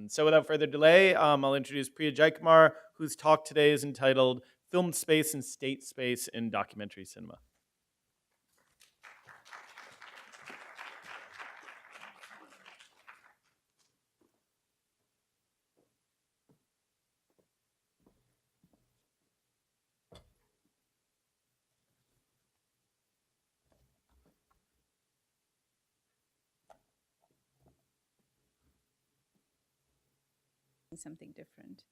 So without further delay, I'll introduce Priya Jaikumar, whose talk today is entitled Film Space and State Space in Documentary Cinema. Something different.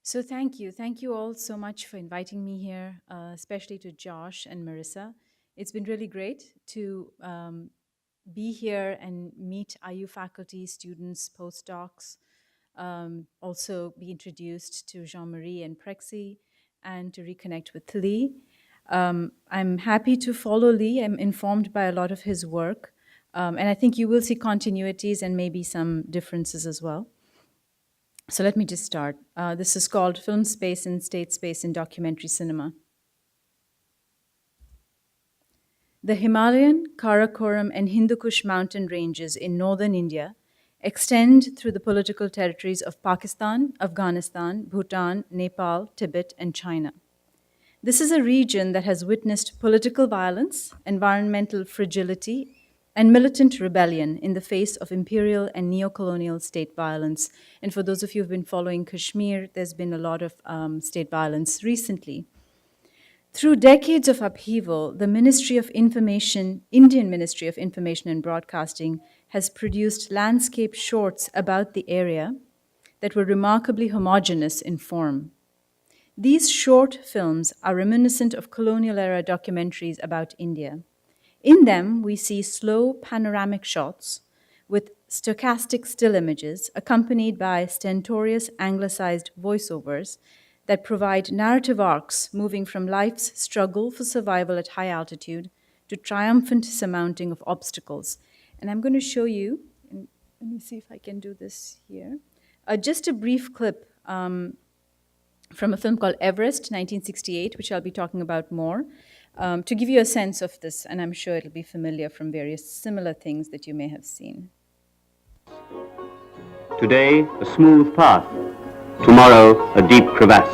So thank you. Thank you all so much for inviting me here, especially to Josh and Marissa. It's been really great to be here and meet IU faculty, students, postdocs, also be introduced to Jean-Marie and Prexy, and to reconnect with Lee. I'm happy to follow Lee. I'm informed by a lot of his work. And I think you will see continuities and maybe some differences as well. So let me just start. This is called Film Space and State Space in Documentary Cinema. The Himalayan, Karakoram, and Hindu Kush mountain ranges in northern India extend through the political territories of Pakistan, Afghanistan, Bhutan, Nepal, Tibet, and China. This is a region that has witnessed political violence, environmental fragility, and militant rebellion in the face of imperial and neo-colonial state violence. And for those of you who've been following Kashmir, there's been a lot of state violence recently. Through decades of upheaval, the Ministry of Information, Indian Ministry of Information and Broadcasting, has produced landscape shorts about the area that were remarkably homogeneous in form. These short films are reminiscent of colonial-era documentaries about India. In them, we see slow panoramic shots with stochastic still images accompanied by stentorious anglicized voiceovers that provide narrative arcs moving from life's struggle for survival at high altitude to triumphant surmounting of obstacles. And I'm going to show you, and let me see if I can do this here, just a brief clip from a film called Everest, 1968, which I'll be talking about more, to give you a sense of this, and I'm sure it'll be familiar from various similar things that you may have seen. Today, a smooth path. Tomorrow, a deep crevasse.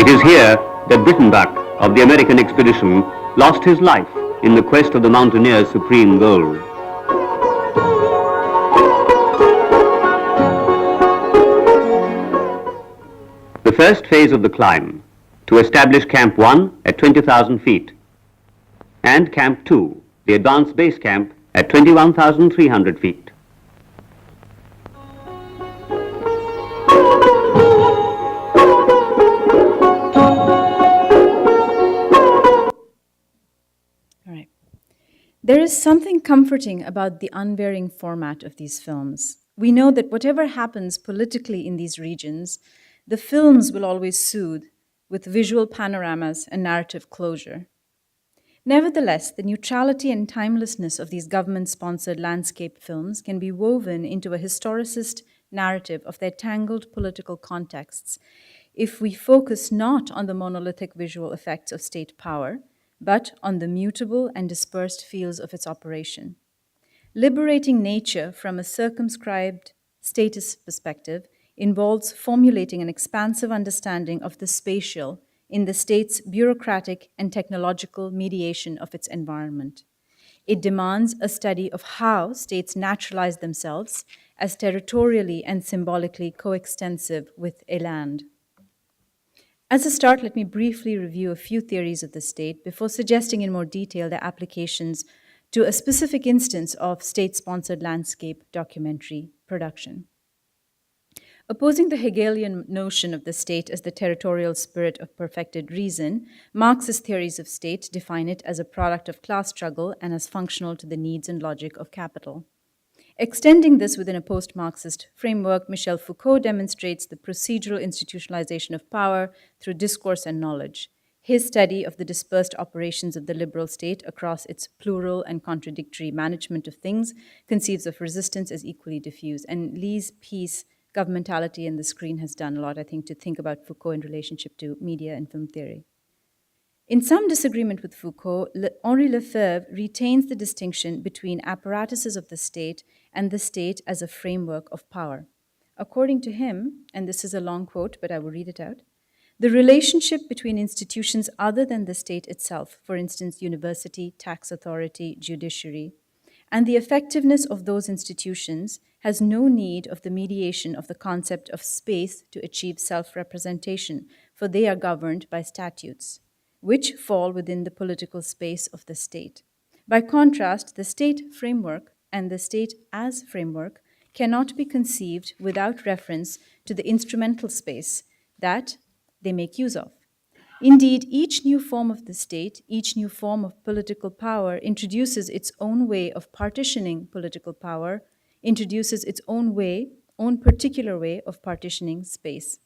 It is here that Brittenbach of the American expedition lost his life in the quest of the mountaineer's supreme goal. The first phase of the climb, to establish Camp 1 at 20,000 feet, and Camp 2, the advanced base camp, at 21,300 feet. There is something comforting about the unvarying format of these films. We know that whatever happens politically in these regions, the films will always soothe with visual panoramas and narrative closure. Nevertheless, the neutrality and timelessness of these government-sponsored landscape films can be woven into a historicist narrative of their tangled political contexts if we focus not on the monolithic visual effects of state power, but on the mutable and dispersed fields of its operation. Liberating nature from a circumscribed status perspective involves formulating an expansive understanding of the spatial in the state's bureaucratic and technological mediation of its environment. It demands a study of how states naturalize themselves as territorially and symbolically coextensive with a land. As a start, let me briefly review a few theories of the state before suggesting in more detail their applications to a specific instance of state-sponsored landscape documentary production. Opposing the Hegelian notion of the state as the territorial spirit of perfected reason, Marxist theories of state define it as a product of class struggle and as functional to the needs and logic of capital. Extending this within a post-Marxist framework, Michel Foucault demonstrates the procedural institutionalization of power through discourse and knowledge. His study of the dispersed operations of the liberal state across its plural and contradictory management of things conceives of resistance as equally diffuse. And Lee's piece, Governmentality and the Screen, has done a lot, I think, to think about Foucault in relationship to media and film theory. In some disagreement with Foucault, Henri Lefebvre retains the distinction between apparatuses of the state and the state as a framework of power. According to him, and this is a long quote, but I will read it out, the relationship between institutions other than the state itself, for instance, university, tax authority, judiciary, and the effectiveness of those institutions has no need of the mediation of the concept of space to achieve self representation, for they are governed by statutes, which fall within the political space of the state. By contrast, the state framework and the state as framework cannot be conceived without reference to the instrumental space that they make use of. Indeed, each new form of the state, each new form of political power introduces its own way of partitioning political power, introduces its own way, own particular way of partitioning space.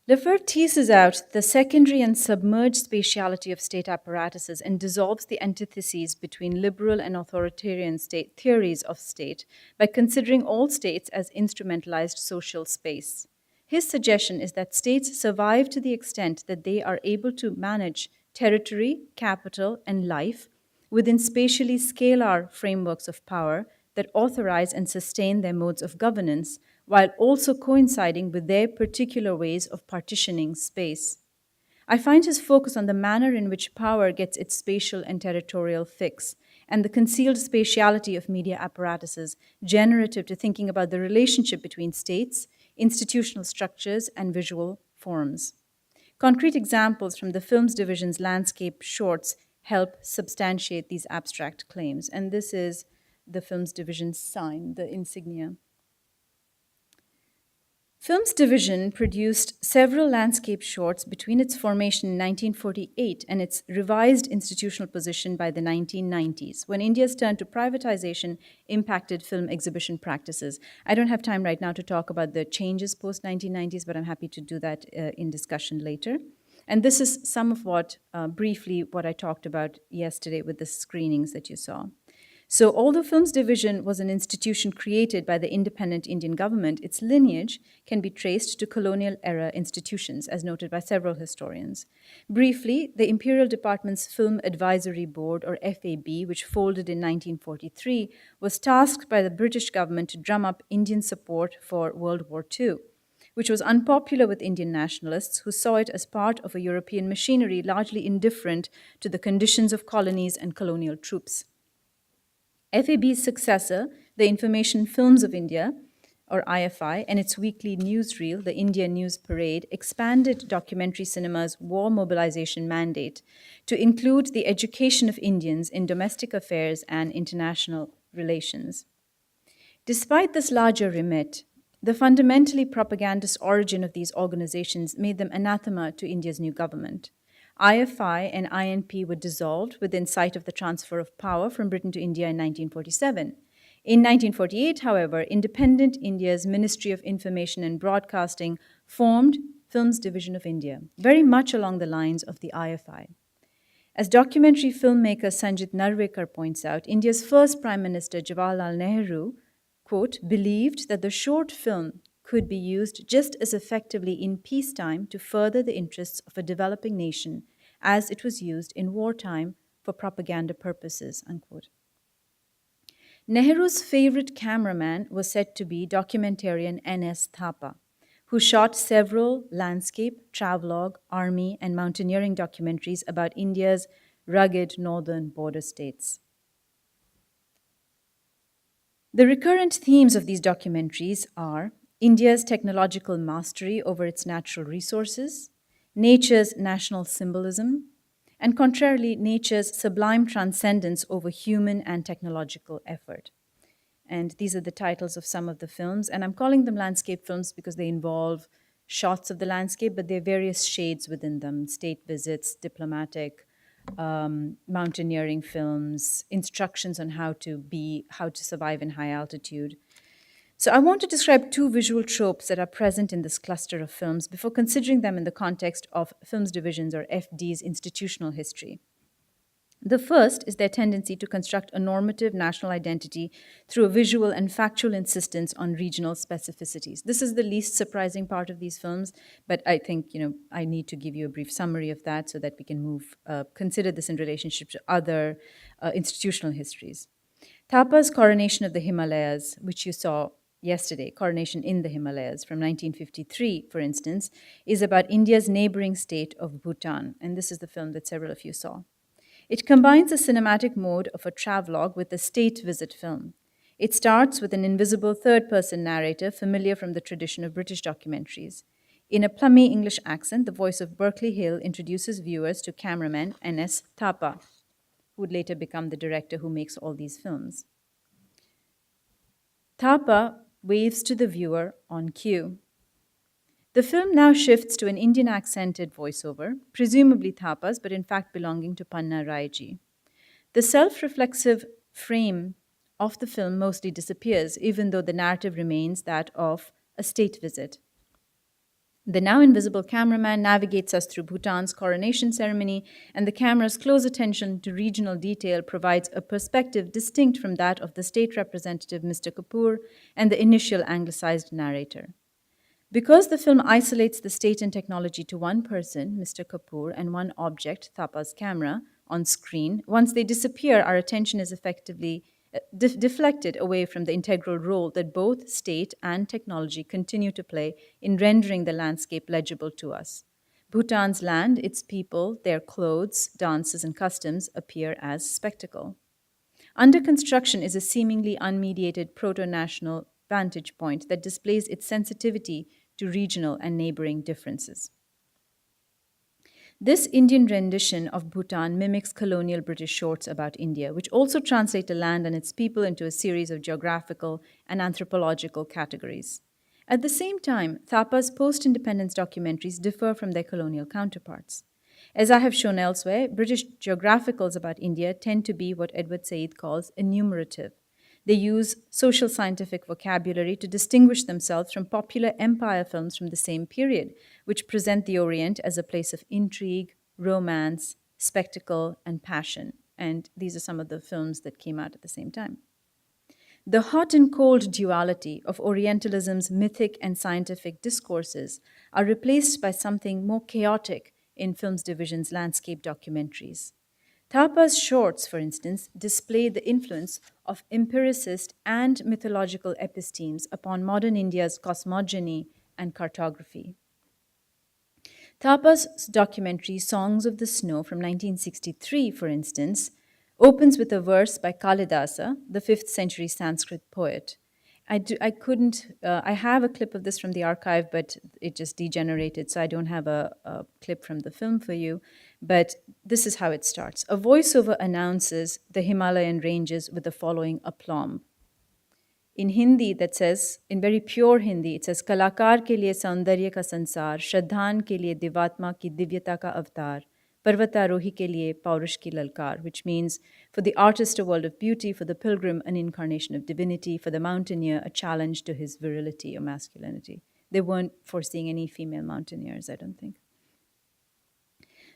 Lefebvre teases out the secondary and submerged spatiality of state apparatuses and dissolves the antitheses between liberal and authoritarian state theories of state by considering all states as instrumentalized social space. His suggestion is that states survive to the extent that they are able to manage territory, capital, and life within spatially scalar frameworks of power that authorize and sustain their modes of governance, while also coinciding with their particular ways of partitioning space. I find his focus on the manner in which power gets its spatial and territorial fix, and the concealed spatiality of media apparatuses generative to thinking about the relationship between states, institutional structures, and visual forms. Concrete examples from the Films Division's landscape shorts help substantiate these abstract claims, and this is the Films Division's sign, the insignia. Films Division produced several landscape shorts between its formation in 1948 and its revised institutional position by the 1990s, when India's turn to privatization impacted film exhibition practices. I don't have time right now to talk about the changes post-1990s, but I'm happy to do that in discussion later. And this is some of briefly, what I talked about yesterday with the screenings that you saw. So although Films Division was an institution created by the independent Indian government, its lineage can be traced to colonial era institutions, as noted by several historians. Briefly, the Imperial Department's Film Advisory Board, or FAB, which folded in 1943, was tasked by the British government to drum up Indian support for World War II, which was unpopular with Indian nationalists who saw it as part of a European machinery largely indifferent to the conditions of colonies and colonial troops. FAB's successor, the Information Films of India, or IFI, and its weekly newsreel, the India News Parade, expanded documentary cinema's war mobilization mandate to include the education of Indians in domestic affairs and international relations. Despite this larger remit, the fundamentally propagandist origin of these organizations made them anathema to India's new government. IFI and INP were dissolved within sight of the transfer of power from Britain to India in 1947. In 1948, however, independent India's Ministry of Information and Broadcasting formed Films Division of India, very much along the lines of the IFI. As documentary filmmaker Sanjit Narvekar points out, India's first Prime Minister Jawaharlal Nehru, quote, believed that the short film could be used just as effectively in peacetime to further the interests of a developing nation as it was used in wartime for propaganda purposes, unquote. Nehru's favorite cameraman was said to be documentarian N.S. Thapa, who shot several landscape, travelogue, army, and mountaineering documentaries about India's rugged northern border states. The recurrent themes of these documentaries are India's technological mastery over its natural resources, nature's national symbolism, and contrarily, nature's sublime transcendence over human and technological effort. And these are the titles of some of the films, and I'm calling them landscape films because they involve shots of the landscape, but there are various shades within them: state visits, diplomatic, mountaineering films, instructions on how to survive in high altitude. So I want to describe two visual tropes that are present in this cluster of films before considering them in the context of Films Division's or FD's institutional history. The first is their tendency to construct a normative national identity through a visual and factual insistence on regional specificities. This is the least surprising part of these films, but I think I need to give you a brief summary of that so that we can consider this in relationship to other institutional histories. Thapa's Coronation of the Himalayas, which you saw yesterday, Coronation in the Himalayas from 1953, for instance, is about India's neighboring state of Bhutan, and this is the film that several of you saw. It combines the cinematic mode of a travelogue with a state visit film. It starts with an invisible third person narrator familiar from the tradition of British documentaries. In a plummy English accent, the voice of Berkeley Hill introduces viewers to cameraman N.S. Thapa, who would later become the director who makes all these films. Thapa waves to the viewer on cue. The film now shifts to an Indian accented voiceover, presumably Thapa's, but in fact belonging to Panna Raiji. The self reflexive frame of the film mostly disappears, even though the narrative remains that of a state visit. The now invisible cameraman navigates us through Bhutan's coronation ceremony, and the camera's close attention to regional detail provides a perspective distinct from that of the state representative, Mr. Kapoor, and the initial anglicized narrator. Because the film isolates the state and technology to one person, Mr. Kapoor, and one object, Thapa's camera, on screen, once they disappear, our attention is effectively deflected away from the integral role that both state and technology continue to play in rendering the landscape legible to us. Bhutan's land, its people, their clothes, dances, and customs appear as spectacle. Under construction is a seemingly unmediated proto-national vantage point that displays its sensitivity to regional and neighboring differences. This Indian rendition of Bhutan mimics colonial British shorts about India, which also translate the land and its people into a series of geographical and anthropological categories. At the same time, Thapa's post-independence documentaries differ from their colonial counterparts. As I have shown elsewhere, British geographicals about India tend to be what Edward Said calls enumerative. They use social scientific vocabulary to distinguish themselves from popular empire films from the same period, which present the Orient as a place of intrigue, romance, spectacle, and passion. And these are some of the films that came out at the same time. The hot and cold duality of Orientalism's mythic and scientific discourses are replaced by something more chaotic in Films Division's landscape documentaries. Thapa's shorts, for instance, display the influence of empiricist and mythological epistemes upon modern India's cosmogony and cartography. Thapa's documentary Songs of the Snow from 1963, for instance, opens with a verse by Kalidasa, the 5th century Sanskrit poet. I have a clip of this from the archive, but it just degenerated, so I don't have a clip from the film for you. But this is how it starts. A voiceover announces the Himalayan ranges with the following aplomb. In Hindi, that says, in very pure Hindi, it says, Kalakar ke liye saundarya ka sansar, Shraddhan ke liye divatma ki divyata ka avatar, Parvatarohi ke liye paurush ki lalkar, which means for the artist a world of beauty, for the pilgrim an incarnation of divinity, for the mountaineer a challenge to his virility or masculinity. They weren't foreseeing any female mountaineers, I don't think.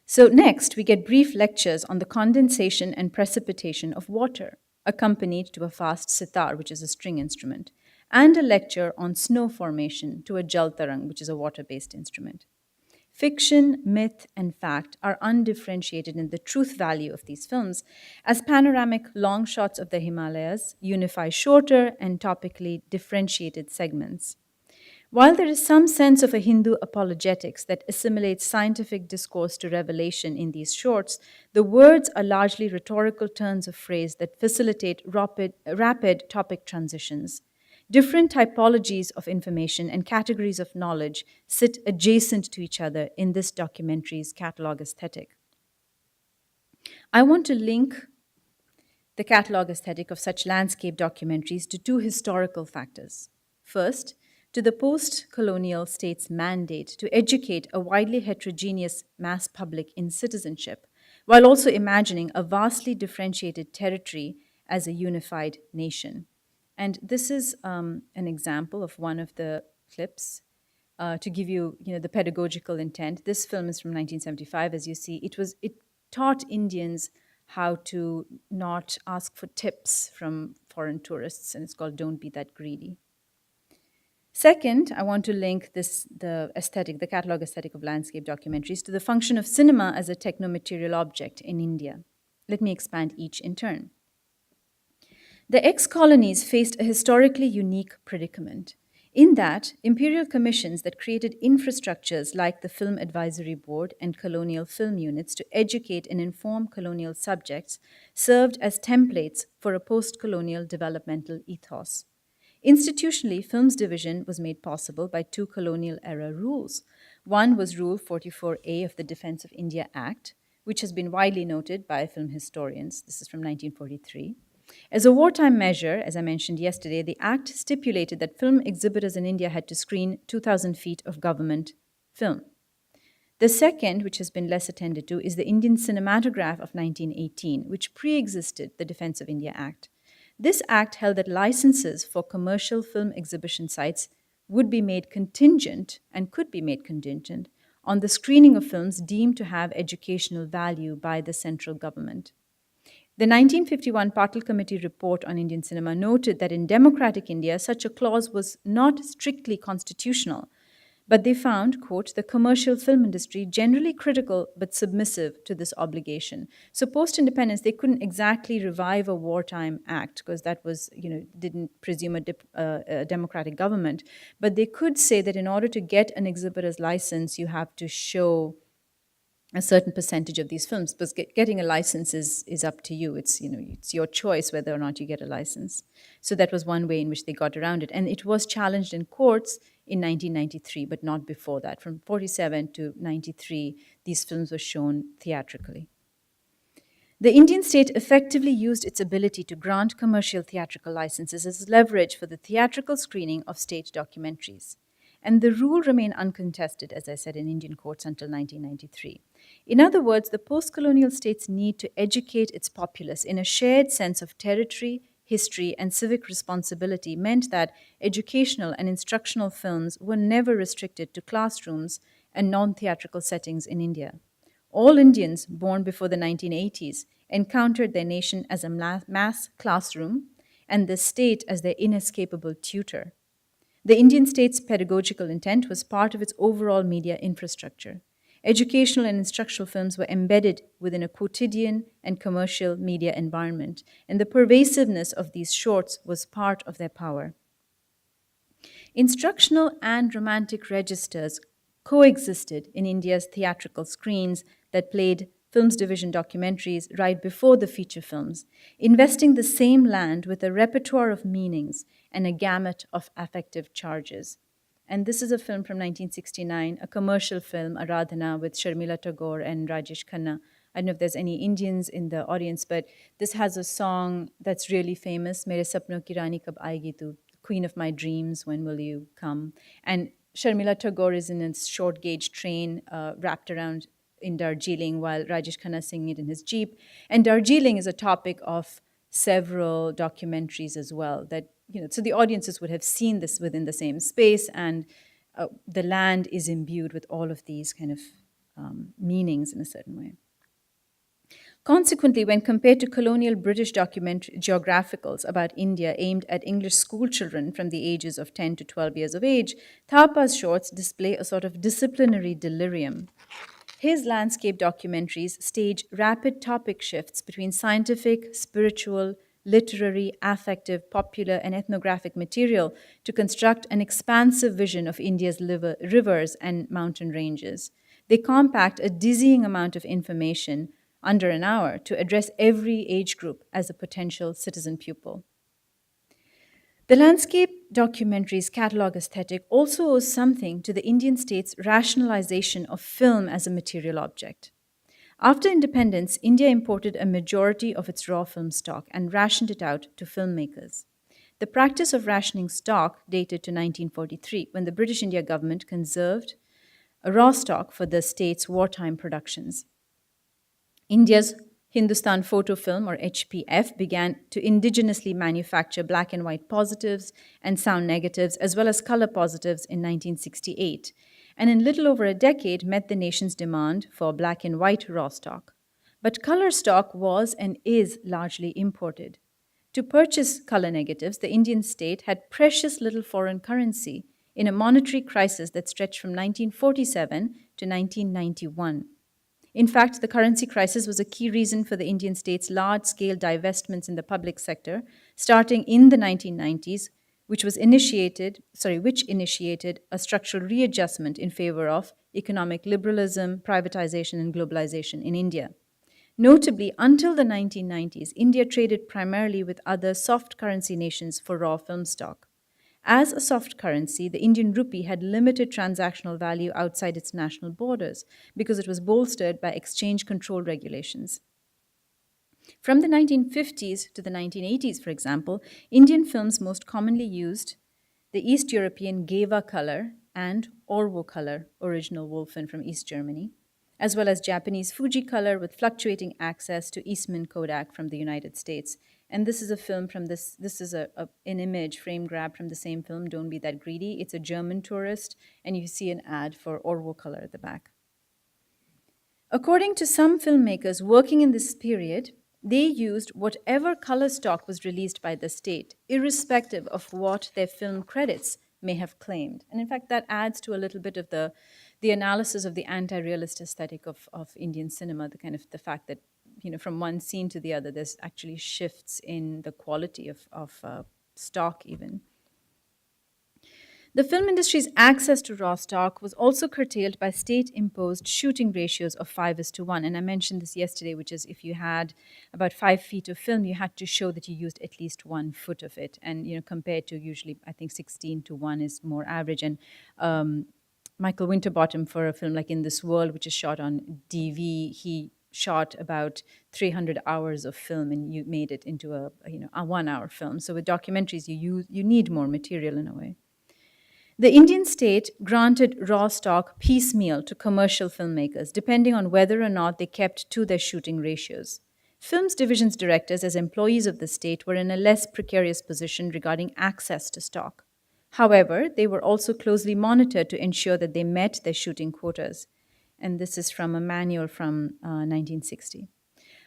So next, we get brief lectures on the condensation and precipitation of water, accompanied to a fast sitar, which is a string instrument, and a lecture on snow formation to a jal tarang, which is a water-based instrument. Fiction, myth, and fact are undifferentiated in the truth value of these films, as panoramic long shots of the Himalayas unify shorter and topically differentiated segments. While there is some sense of a Hindu apologetics that assimilates scientific discourse to revelation in these shorts, the words are largely rhetorical turns of phrase that facilitate rapid topic transitions. Different typologies of information and categories of knowledge sit adjacent to each other in this documentary's catalog aesthetic. I want to link the catalog aesthetic of such landscape documentaries to two historical factors. First, to the post-colonial state's mandate to educate a widely heterogeneous mass public in citizenship, while also imagining a vastly differentiated territory as a unified nation. And this is an example of one of the clips to give you, the pedagogical intent. This film is from 1975, as you see. It taught Indians how to not ask for tips from foreign tourists, and it's called Don't Be That Greedy. Second, I want to link the catalog aesthetic of landscape documentaries, to the function of cinema as a technomaterial object in India. Let me expand each in turn. The ex-colonies faced a historically unique predicament, in that imperial commissions that created infrastructures like the Film Advisory Board and colonial film units to educate and inform colonial subjects served as templates for a post-colonial developmental ethos. Institutionally, Films Division was made possible by two colonial era rules. One was Rule 44A of the Defense of India Act, which has been widely noted by film historians. This is from 1943. As a wartime measure, as I mentioned yesterday, the Act stipulated that film exhibitors in India had to screen 2,000 feet of government film. The second, which has been less attended to, is the Indian Cinematograph of 1918, which pre-existed the Defense of India Act. This act held that licenses for commercial film exhibition sites would be made contingent and could be made contingent on the screening of films deemed to have educational value by the central government. The 1951 Patil Committee report on Indian cinema noted that in democratic India, such a clause was not strictly constitutional, but they found, quote, the commercial film industry generally critical but submissive to this obligation. So post-independence, they couldn't exactly revive a wartime act because that was, didn't presume a democratic government. But they could say that in order to get an exhibitor's license, you have to show a certain percentage of these films, because getting a license is up to you. It's your choice whether or not you get a license. So that was one way in which they got around it, and it was challenged in courts in 1993, but not before that. From 47 to 93, these films were shown theatrically. The Indian state effectively used its ability to grant commercial theatrical licenses as leverage for the theatrical screening of state documentaries. And the rule remained uncontested, as I said, in Indian courts until 1993. In other words, the post-colonial state's need to educate its populace in a shared sense of territory, history, and civic responsibility meant that educational and instructional films were never restricted to classrooms and non-theatrical settings in India. All Indians born before the 1980s encountered their nation as a mass classroom and the state as their inescapable tutor. The Indian state's pedagogical intent was part of its overall media infrastructure. Educational and instructional films were embedded within a quotidian and commercial media environment, and the pervasiveness of these shorts was part of their power. Instructional and romantic registers coexisted in India's theatrical screens that played Films Division documentaries right before the feature films, investing the same land with a repertoire of meanings and a gamut of affective charges. And this is a film from 1969, a commercial film, Aradhana, with Sharmila Tagore and Rajesh Khanna. I don't know if there's any Indians in the audience, but this has a song that's really famous, Mere Sapno Ki Rani Kab Aayegi Tu, Queen of My Dreams, When Will You Come? And Sharmila Tagore is in a short gauge train wrapped around in Darjeeling while Rajesh Khanna is singing it in his Jeep. And Darjeeling is a topic of several documentaries as well that, so the audiences would have seen this within the same space, and the land is imbued with all of these kind of meanings in a certain way. Consequently, when compared to colonial British geographicals about India aimed at English school children from the ages of 10 to 12 years of age, Thapa's shorts display a sort of disciplinary delirium. His landscape documentaries stage rapid topic shifts between scientific, spiritual, literary, affective, popular, and ethnographic material to construct an expansive vision of India's rivers and mountain ranges. They compact a dizzying amount of information under an hour to address every age group as a potential citizen pupil. The landscape documentary's catalog aesthetic also owes something to the Indian state's rationalization of film as a material object. After independence, India imported a majority of its raw film stock and rationed it out to filmmakers. The practice of rationing stock dated to 1943, when the British India government conserved a raw stock for the state's wartime productions. India's Hindustan Photo Film, or HPF, began to indigenously manufacture black and white positives and sound negatives, as well as color positives in 1968, and in little over a decade met the nation's demand for black and white raw stock. But color stock was and is largely imported. To purchase color negatives, the Indian state had precious little foreign currency in a monetary crisis that stretched from 1947 to 1991. In fact, the currency crisis was a key reason for the Indian state's large-scale divestments in the public sector, starting in the 1990s, which initiated a structural readjustment in favor of economic liberalism, privatization, and globalization in India. Notably, until the 1990s, India traded primarily with other soft currency nations for raw film stock. As a soft currency, the Indian rupee had limited transactional value outside its national borders because it was bolstered by exchange control regulations. From the 1950s to the 1980s, for example, Indian films most commonly used the East European Geva color and Orwo color, original Wolfen from East Germany, as well as Japanese Fuji color with fluctuating access to Eastman Kodak from the United States. And this is a film from this is an image frame grab from the same film, Don't Be That Greedy. It's a German tourist, and you see an ad for Orwo color at the back. According to some filmmakers working in this period, they used whatever color stock was released by the state, irrespective of what their film credits may have claimed. And in fact, that adds to a little bit of the analysis of the anti-realist aesthetic of Indian cinema, the kind of the fact that, from one scene to the other, there's actually shifts in the quality of stock even. The film industry's access to raw stock was also curtailed by state-imposed shooting ratios of 5:1. And I mentioned this yesterday, which is if you had about 5 feet of film, you had to show that you used at least 1 foot of it. And compared to usually, I think 16:1 is more average. And Michael Winterbottom, for a film like In This World, which is shot on DV, he shot about 300 hours of film, and you made it into a 1-hour film. So with documentaries, you need more material in a way. The Indian state granted raw stock piecemeal to commercial filmmakers, depending on whether or not they kept to their shooting ratios. Films divisions directors, as employees of the state, were in a less precarious position regarding access to stock. However, they were also closely monitored to ensure that they met their shooting quotas. And this is from a manual from 1960.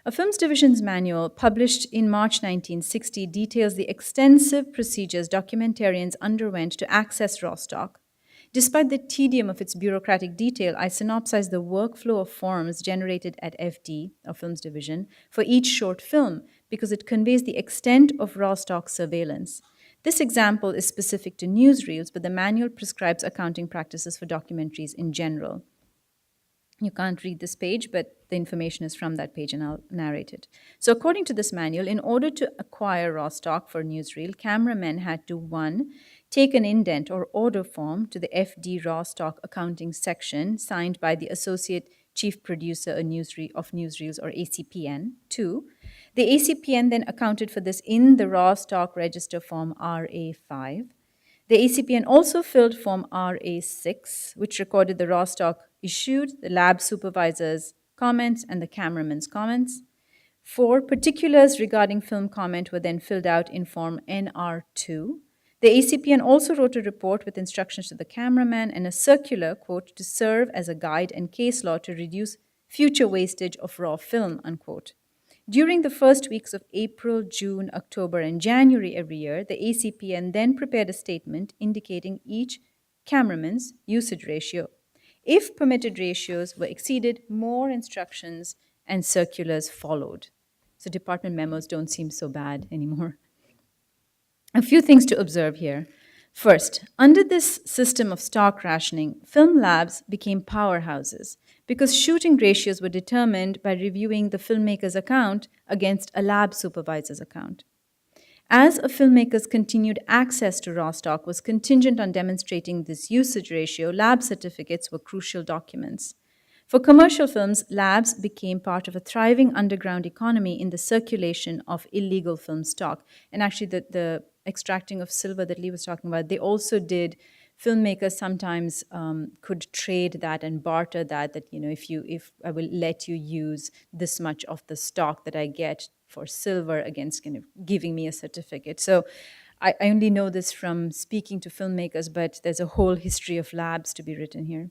A films division's manual, published in March 1960, details the extensive procedures documentarians underwent to access raw stock. Despite the tedium of its bureaucratic detail, I synopsize the workflow of forms generated at FD, or Films Division, for each short film because it conveys the extent of raw stock surveillance. This example is specific to newsreels, but the manual prescribes accounting practices for documentaries in general. You can't read this page, but the information is from that page, and I'll narrate it. So according to this manual, in order to acquire raw stock for newsreel, cameramen had to, 1, take an indent or order form to the FD raw stock accounting section signed by the Associate Chief Producer of Newsreels, or ACPN. 2, the ACPN then accounted for this in the raw stock register form RA5. The ACPN also filled Form RA6, which recorded the raw stock issued, the lab supervisor's comments, and the cameraman's comments. 4, particulars regarding film comment were then filled out in Form NR2. The ACPN also wrote a report with instructions to the cameraman and a circular, quote, to serve as a guide and case law to reduce future wastage of raw film, unquote. During the first weeks of April, June, October, and January every year, the ACPN then prepared a statement indicating each cameraman's usage ratio. If permitted ratios were exceeded, more instructions and circulars followed. So department memos don't seem so bad anymore. A few things to observe here. First, under this system of stock rationing, film labs became powerhouses because shooting ratios were determined by reviewing the filmmaker's account against a lab supervisor's account. As a filmmaker's continued access to raw stock was contingent on demonstrating this usage ratio, lab certificates were crucial documents. For commercial films, labs became part of a thriving underground economy in the circulation of illegal film stock. And actually, the extracting of silver that Lee was talking about, they also did. Filmmakers sometimes could trade that and barter that if I will let you use this much of the stock that I get for silver against kind of giving me a certificate. So I only know this from speaking to filmmakers, but there's a whole history of labs to be written here.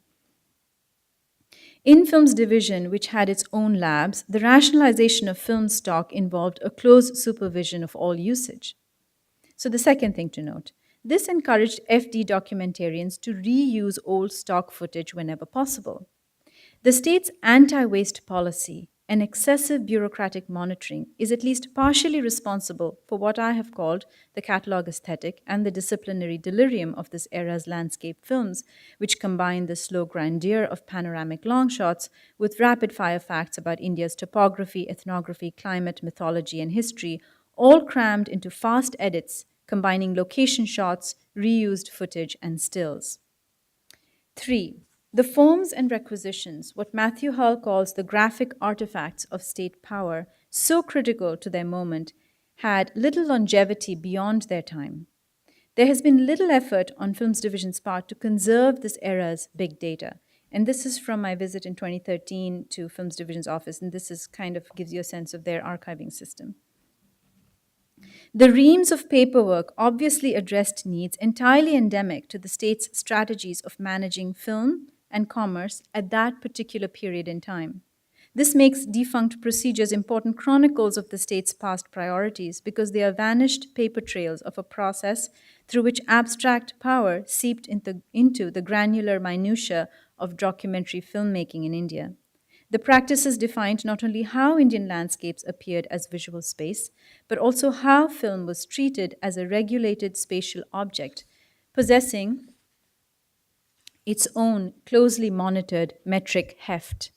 In Films Division, which had its own labs, the rationalization of film stock involved a close supervision of all usage. So, the second thing to note, this encouraged FD documentarians to reuse old stock footage whenever possible. The state's anti waste policy and excessive bureaucratic monitoring is at least partially responsible for what I have called the catalog aesthetic and the disciplinary delirium of this era's landscape films, which combine the slow grandeur of panoramic long shots with rapid fire facts about India's topography, ethnography, climate, mythology, and history, all crammed into fast edits combining location shots, reused footage, and stills. 3. The forms and requisitions, what Matthew Hull calls the graphic artifacts of state power, so critical to their moment, had little longevity beyond their time. There has been little effort on Films Division's part to conserve this era's big data. And this is from my visit in 2013 to Films Division's office, and this is kind of gives you a sense of their archiving system. The reams of paperwork obviously addressed needs entirely endemic to the state's strategies of managing film and commerce at that particular period in time. This makes defunct procedures important chronicles of the state's past priorities because they are vanished paper trails of a process through which abstract power seeped into the granular minutiae of documentary filmmaking in India. The practices defined not only how Indian landscapes appeared as visual space, but also how film was treated as a regulated spatial object, possessing its own closely monitored metric heft.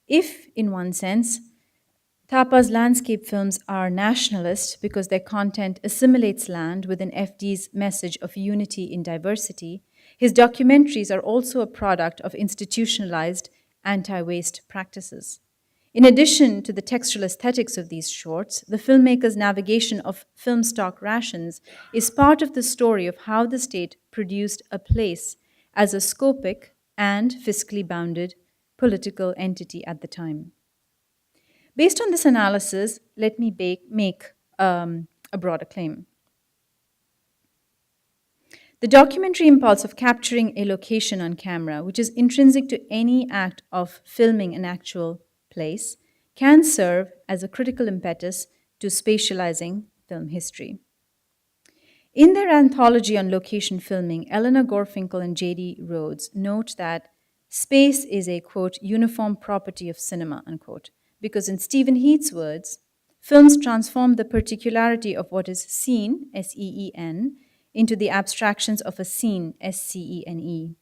If, in one sense, Thapa's landscape films are nationalist because their content assimilates land within FD's message of unity in diversity, his documentaries are also a product of institutionalized anti-waste practices. In addition to the textual aesthetics of these shorts, the filmmaker's navigation of film stock rations is part of the story of how the state produced a place as a scopic and fiscally bounded political entity at the time. Based on this analysis, let me make a broader claim. The documentary impulse of capturing a location on camera, which is intrinsic to any act of filming an actual place, can serve as a critical impetus to spatializing film history. In their anthology on location filming, Eleanor Gorfinkel and J.D. Rhodes note that space is a, quote, uniform property of cinema, unquote, because in Stephen Heath's words, films transform the particularity of what is seen, S-E-E-N, into the abstractions of a scene, S-C-E-N-E.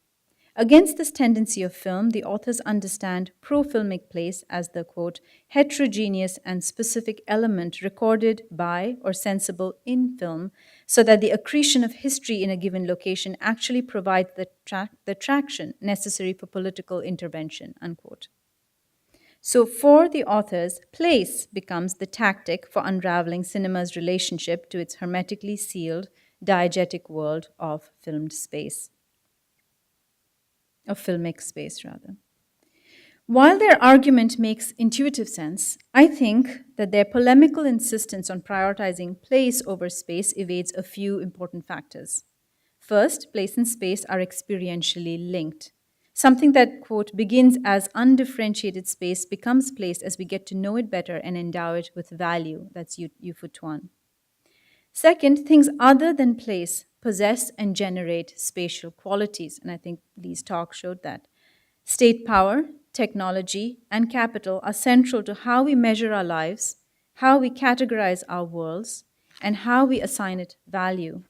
Against this tendency of film, the authors understand pro-filmic place as the, quote, heterogeneous and specific element recorded by or sensible in film, so that the accretion of history in a given location actually provides the traction necessary for political intervention, unquote. So for the authors, place becomes the tactic for unraveling cinema's relationship to its hermetically sealed, diegetic world of filmed space. Of filmic space, rather. While their argument makes intuitive sense, I think that their polemical insistence on prioritizing place over space evades a few important factors. First, place and space are experientially linked. Something that, quote, begins as undifferentiated space becomes place as we get to know it better and endow it with value. That's Yufutuan. Second, things other than place possess and generate spatial qualities, and I think Lee's talk showed that. State power, technology, and capital are central to how we measure our lives, how we categorize our worlds, and how we assign it value.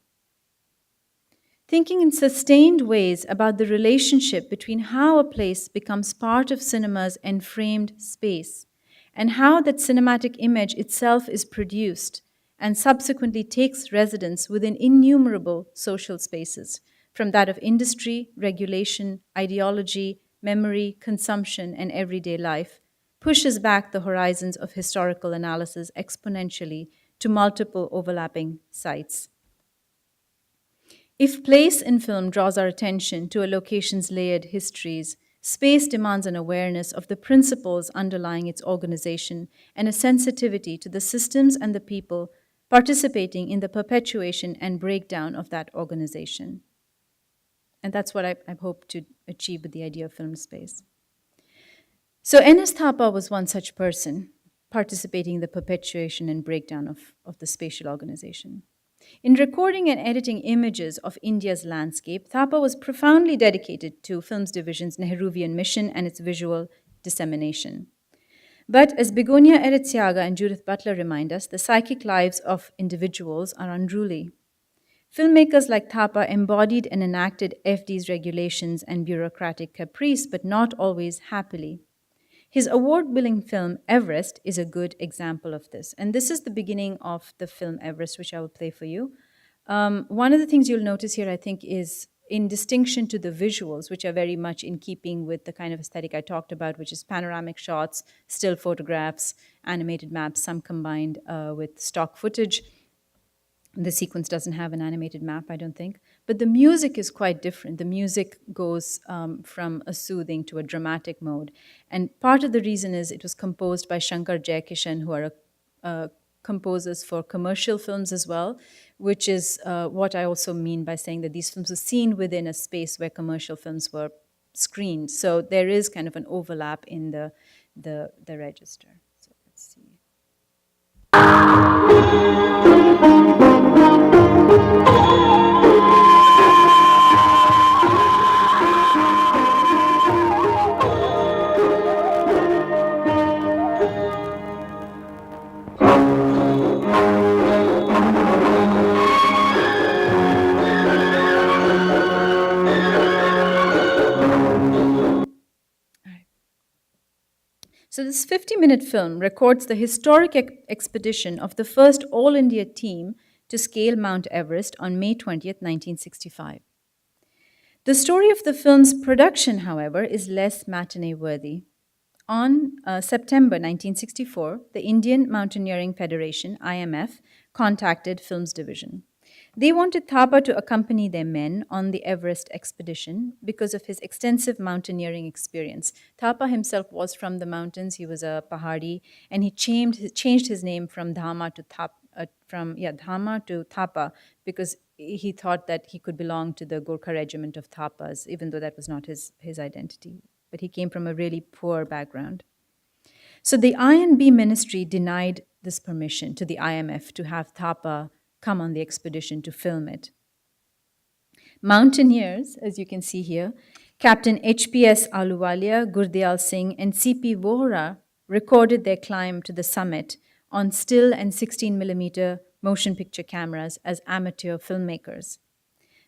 Thinking in sustained ways about the relationship between how a place becomes part of cinema's enframed space and how that cinematic image itself is produced and subsequently takes residence within innumerable social spaces, from that of industry, regulation, ideology, memory, consumption, and everyday life, pushes back the horizons of historical analysis exponentially to multiple overlapping sites. If place in film draws our attention to a location's layered histories, space demands an awareness of the principles underlying its organization and a sensitivity to the systems and the people participating in the perpetuation and breakdown of that organization. And that's what I hope to achieve with the idea of film space. So Enes Thapa was one such person participating in the perpetuation and breakdown of the spatial organization. In recording and editing images of India's landscape, Thapa was profoundly dedicated to Films Division's Nehruvian mission and its visual dissemination. But as Begonia Eretziaga and Judith Butler remind us, the psychic lives of individuals are unruly. Filmmakers like Thapa embodied and enacted FD's regulations and bureaucratic caprice, but not always happily. His award winning film, Everest, is a good example of this. And this is the beginning of the film Everest, which I will play for you. One of the things you'll notice here, I think, is in distinction to the visuals, which are very much in keeping with the kind of aesthetic I talked about, which is panoramic shots, still photographs, animated maps, some combined with stock footage. The sequence doesn't have an animated map, I don't think. But the music is quite different. The music goes from a soothing to a dramatic mode. And part of the reason is it was composed by Shankar Jaikishan, who are composers for commercial films as well, which is what I also mean by saying that these films were seen within a space where commercial films were screened. So there is kind of an overlap in the register. So let's see. So this 50-minute film records the historic expedition of the first All India team to scale Mount Everest on May 20th, 1965. The story of the film's production, however, is less matinee-worthy. On September 1964, the Indian Mountaineering Federation, IMF, contacted Films Division. They wanted Thapa to accompany their men on the Everest expedition because of his extensive mountaineering experience. Thapa himself was from the mountains; he was a Pahadi, and he changed his name from Dhama to Dhama to Thapa because he thought that he could belong to the Gorkha regiment of Thapas, even though that was not his identity. But he came from a really poor background. So the INB ministry denied this permission to the IMF to have Thapa come on the expedition to film it. Mountaineers, as you can see here, Captain HPS Ahluwalia, Gurdial Singh, and CP Vohra recorded their climb to the summit on still and 16mm motion picture cameras as amateur filmmakers.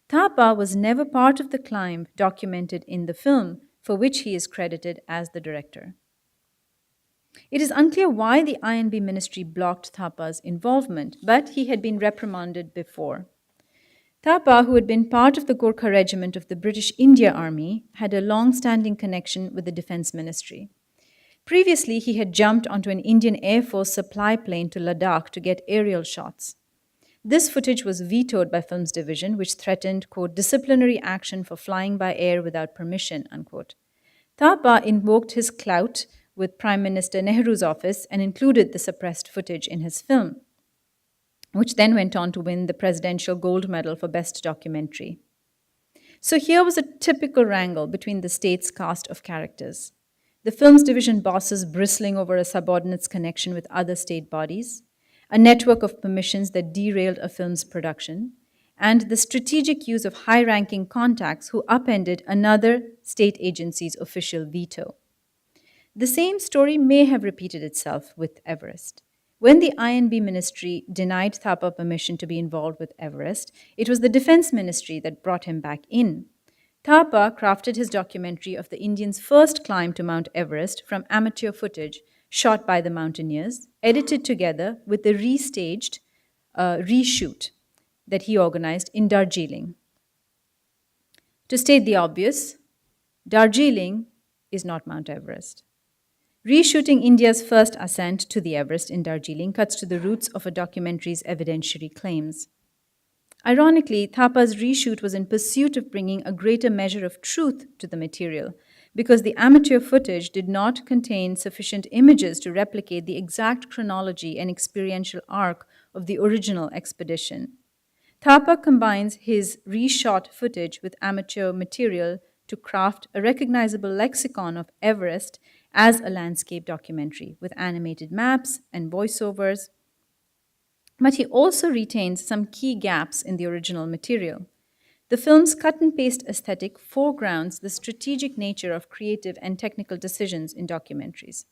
Thapa was never part of the climb documented in the film, for which he is credited as the director. It is unclear why the INB ministry blocked Thapa's involvement, but he had been reprimanded before. Thapa, who had been part of the Gorkha regiment of the British India Army, had a long-standing connection with the Defense Ministry. Previously, he had jumped onto an Indian Air Force supply plane to Ladakh to get aerial shots. This footage was vetoed by Films Division, which threatened, quote, disciplinary action for flying by air without permission, unquote. Thapa invoked his clout with Prime Minister Nehru's office and included the suppressed footage in his film, which then went on to win the Presidential Gold Medal for Best Documentary. So here was a typical wrangle between the state's cast of characters. The Films Division bosses bristling over a subordinate's connection with other state bodies, a network of permissions that derailed a film's production, and the strategic use of high-ranking contacts who upended another state agency's official veto. The same story may have repeated itself with Everest. When the INB ministry denied Thapa permission to be involved with Everest, it was the Defense Ministry that brought him back in. Thapa crafted his documentary of the Indians' first climb to Mount Everest from amateur footage shot by the mountaineers, edited together with the restaged reshoot that he organized in Darjeeling. To state the obvious, Darjeeling is not Mount Everest. Reshooting India's first ascent to the Everest in Darjeeling cuts to the roots of a documentary's evidentiary claims. Ironically, Thapa's reshoot was in pursuit of bringing a greater measure of truth to the material, because the amateur footage did not contain sufficient images to replicate the exact chronology and experiential arc of the original expedition. Thapa combines his reshot footage with amateur material to craft a recognizable lexicon of Everest as a landscape documentary with animated maps and voiceovers, but he also retains some key gaps in the original material. The film's cut and paste aesthetic foregrounds the strategic nature of creative and technical decisions in documentaries.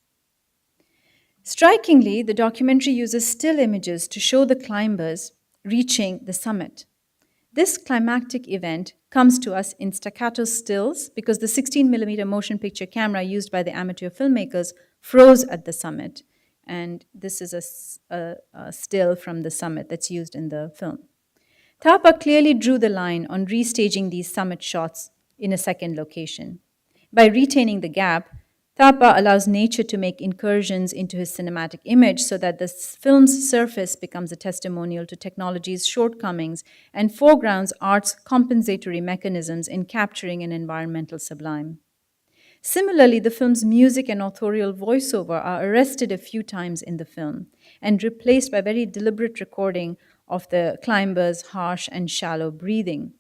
Strikingly, the documentary uses still images to show the climbers reaching the summit. This climactic event comes to us in staccato stills because the 16mm motion picture camera used by the amateur filmmakers froze at the summit. And this is a still from the summit that's used in the film. Thapa clearly drew the line on restaging these summit shots in a second location. By retaining the gap, Thapa allows nature to make incursions into his cinematic image so that the film's surface becomes a testimonial to technology's shortcomings and foregrounds art's compensatory mechanisms in capturing an environmental sublime. Similarly, the film's music and authorial voiceover are arrested a few times in the film and replaced by very deliberate recording of the climber's harsh and shallow breathing.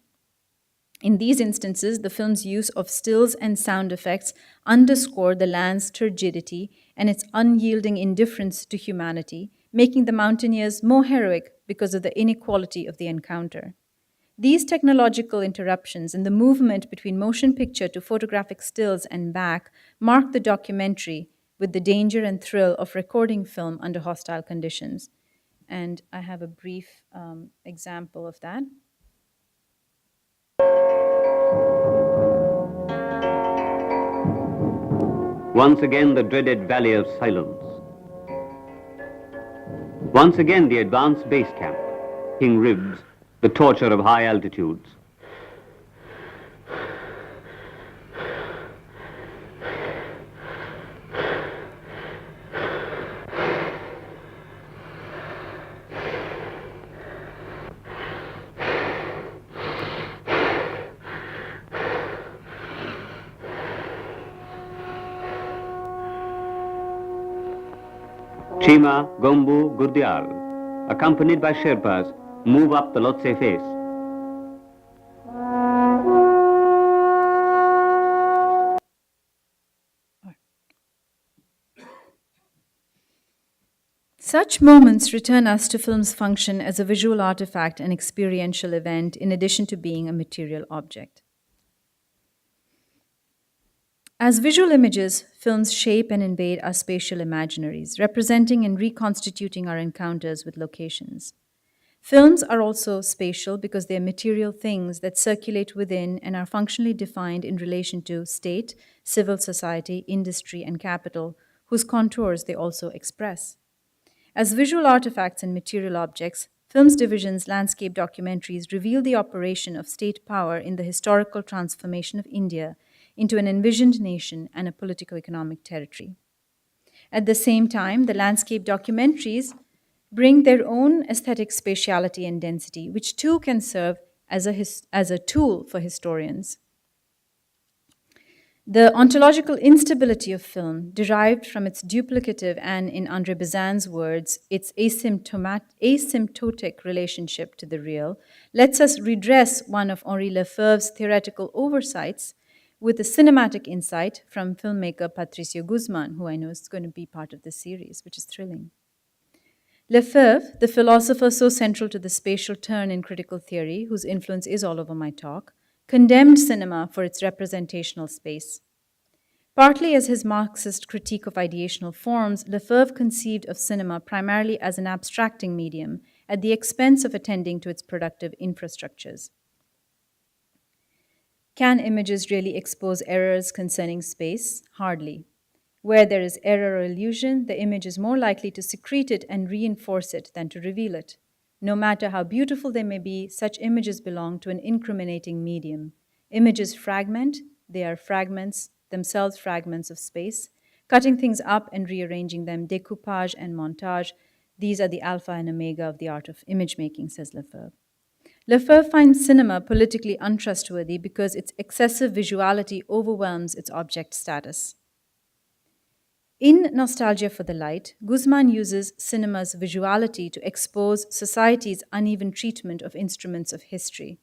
In these instances, the film's use of stills and sound effects underscore the land's turgidity and its unyielding indifference to humanity, making the mountaineers more heroic because of the inequality of the encounter. These technological interruptions in the movement between motion picture to photographic stills and back mark the documentary with the danger and thrill of recording film under hostile conditions. And I have a brief example of that. Once again, the dreaded Valley of Silence. Once again, the advanced base camp, King Ribs, the torture of high altitudes. Chima, Gombu, Gurdial, accompanied by Sherpas, move up the Lhotse face. Such moments return us to film's function as a visual artifact and experiential event in addition to being a material object. As visual images, films shape and invade our spatial imaginaries, representing and reconstituting our encounters with locations. Films are also spatial because they are material things that circulate within and are functionally defined in relation to state, civil society, industry, and capital, whose contours they also express. As visual artifacts and material objects, Films Division's landscape documentaries reveal the operation of state power in the historical transformation of India into an envisioned nation and a politico-economic territory. At the same time, the landscape documentaries bring their own aesthetic spatiality and density, which too can serve as a tool for historians. The ontological instability of film, derived from its duplicative and, in Andre Bazin's words, its asymptotic relationship to the real, lets us redress one of Henri Lefebvre's theoretical oversights with a cinematic insight from filmmaker Patricio Guzman, who I know is going to be part of this series, which is thrilling. Lefebvre, the philosopher so central to the spatial turn in critical theory, whose influence is all over my talk, condemned cinema for its representational space. Partly as his Marxist critique of ideational forms, Lefebvre conceived of cinema primarily as an abstracting medium at the expense of attending to its productive infrastructures. Can images really expose errors concerning space? Hardly. Where there is error or illusion, the image is more likely to secrete it and reinforce it than to reveal it. No matter how beautiful they may be, such images belong to an incriminating medium. Images fragment, they are fragments, themselves fragments of space. Cutting things up and rearranging them, découpage and montage, these are the alpha and omega of the art of image making, says Lefebvre. Lefebvre finds cinema politically untrustworthy because its excessive visuality overwhelms its object status. In Nostalgia for the Light, Guzman uses cinema's visuality to expose society's uneven treatment of instruments of history.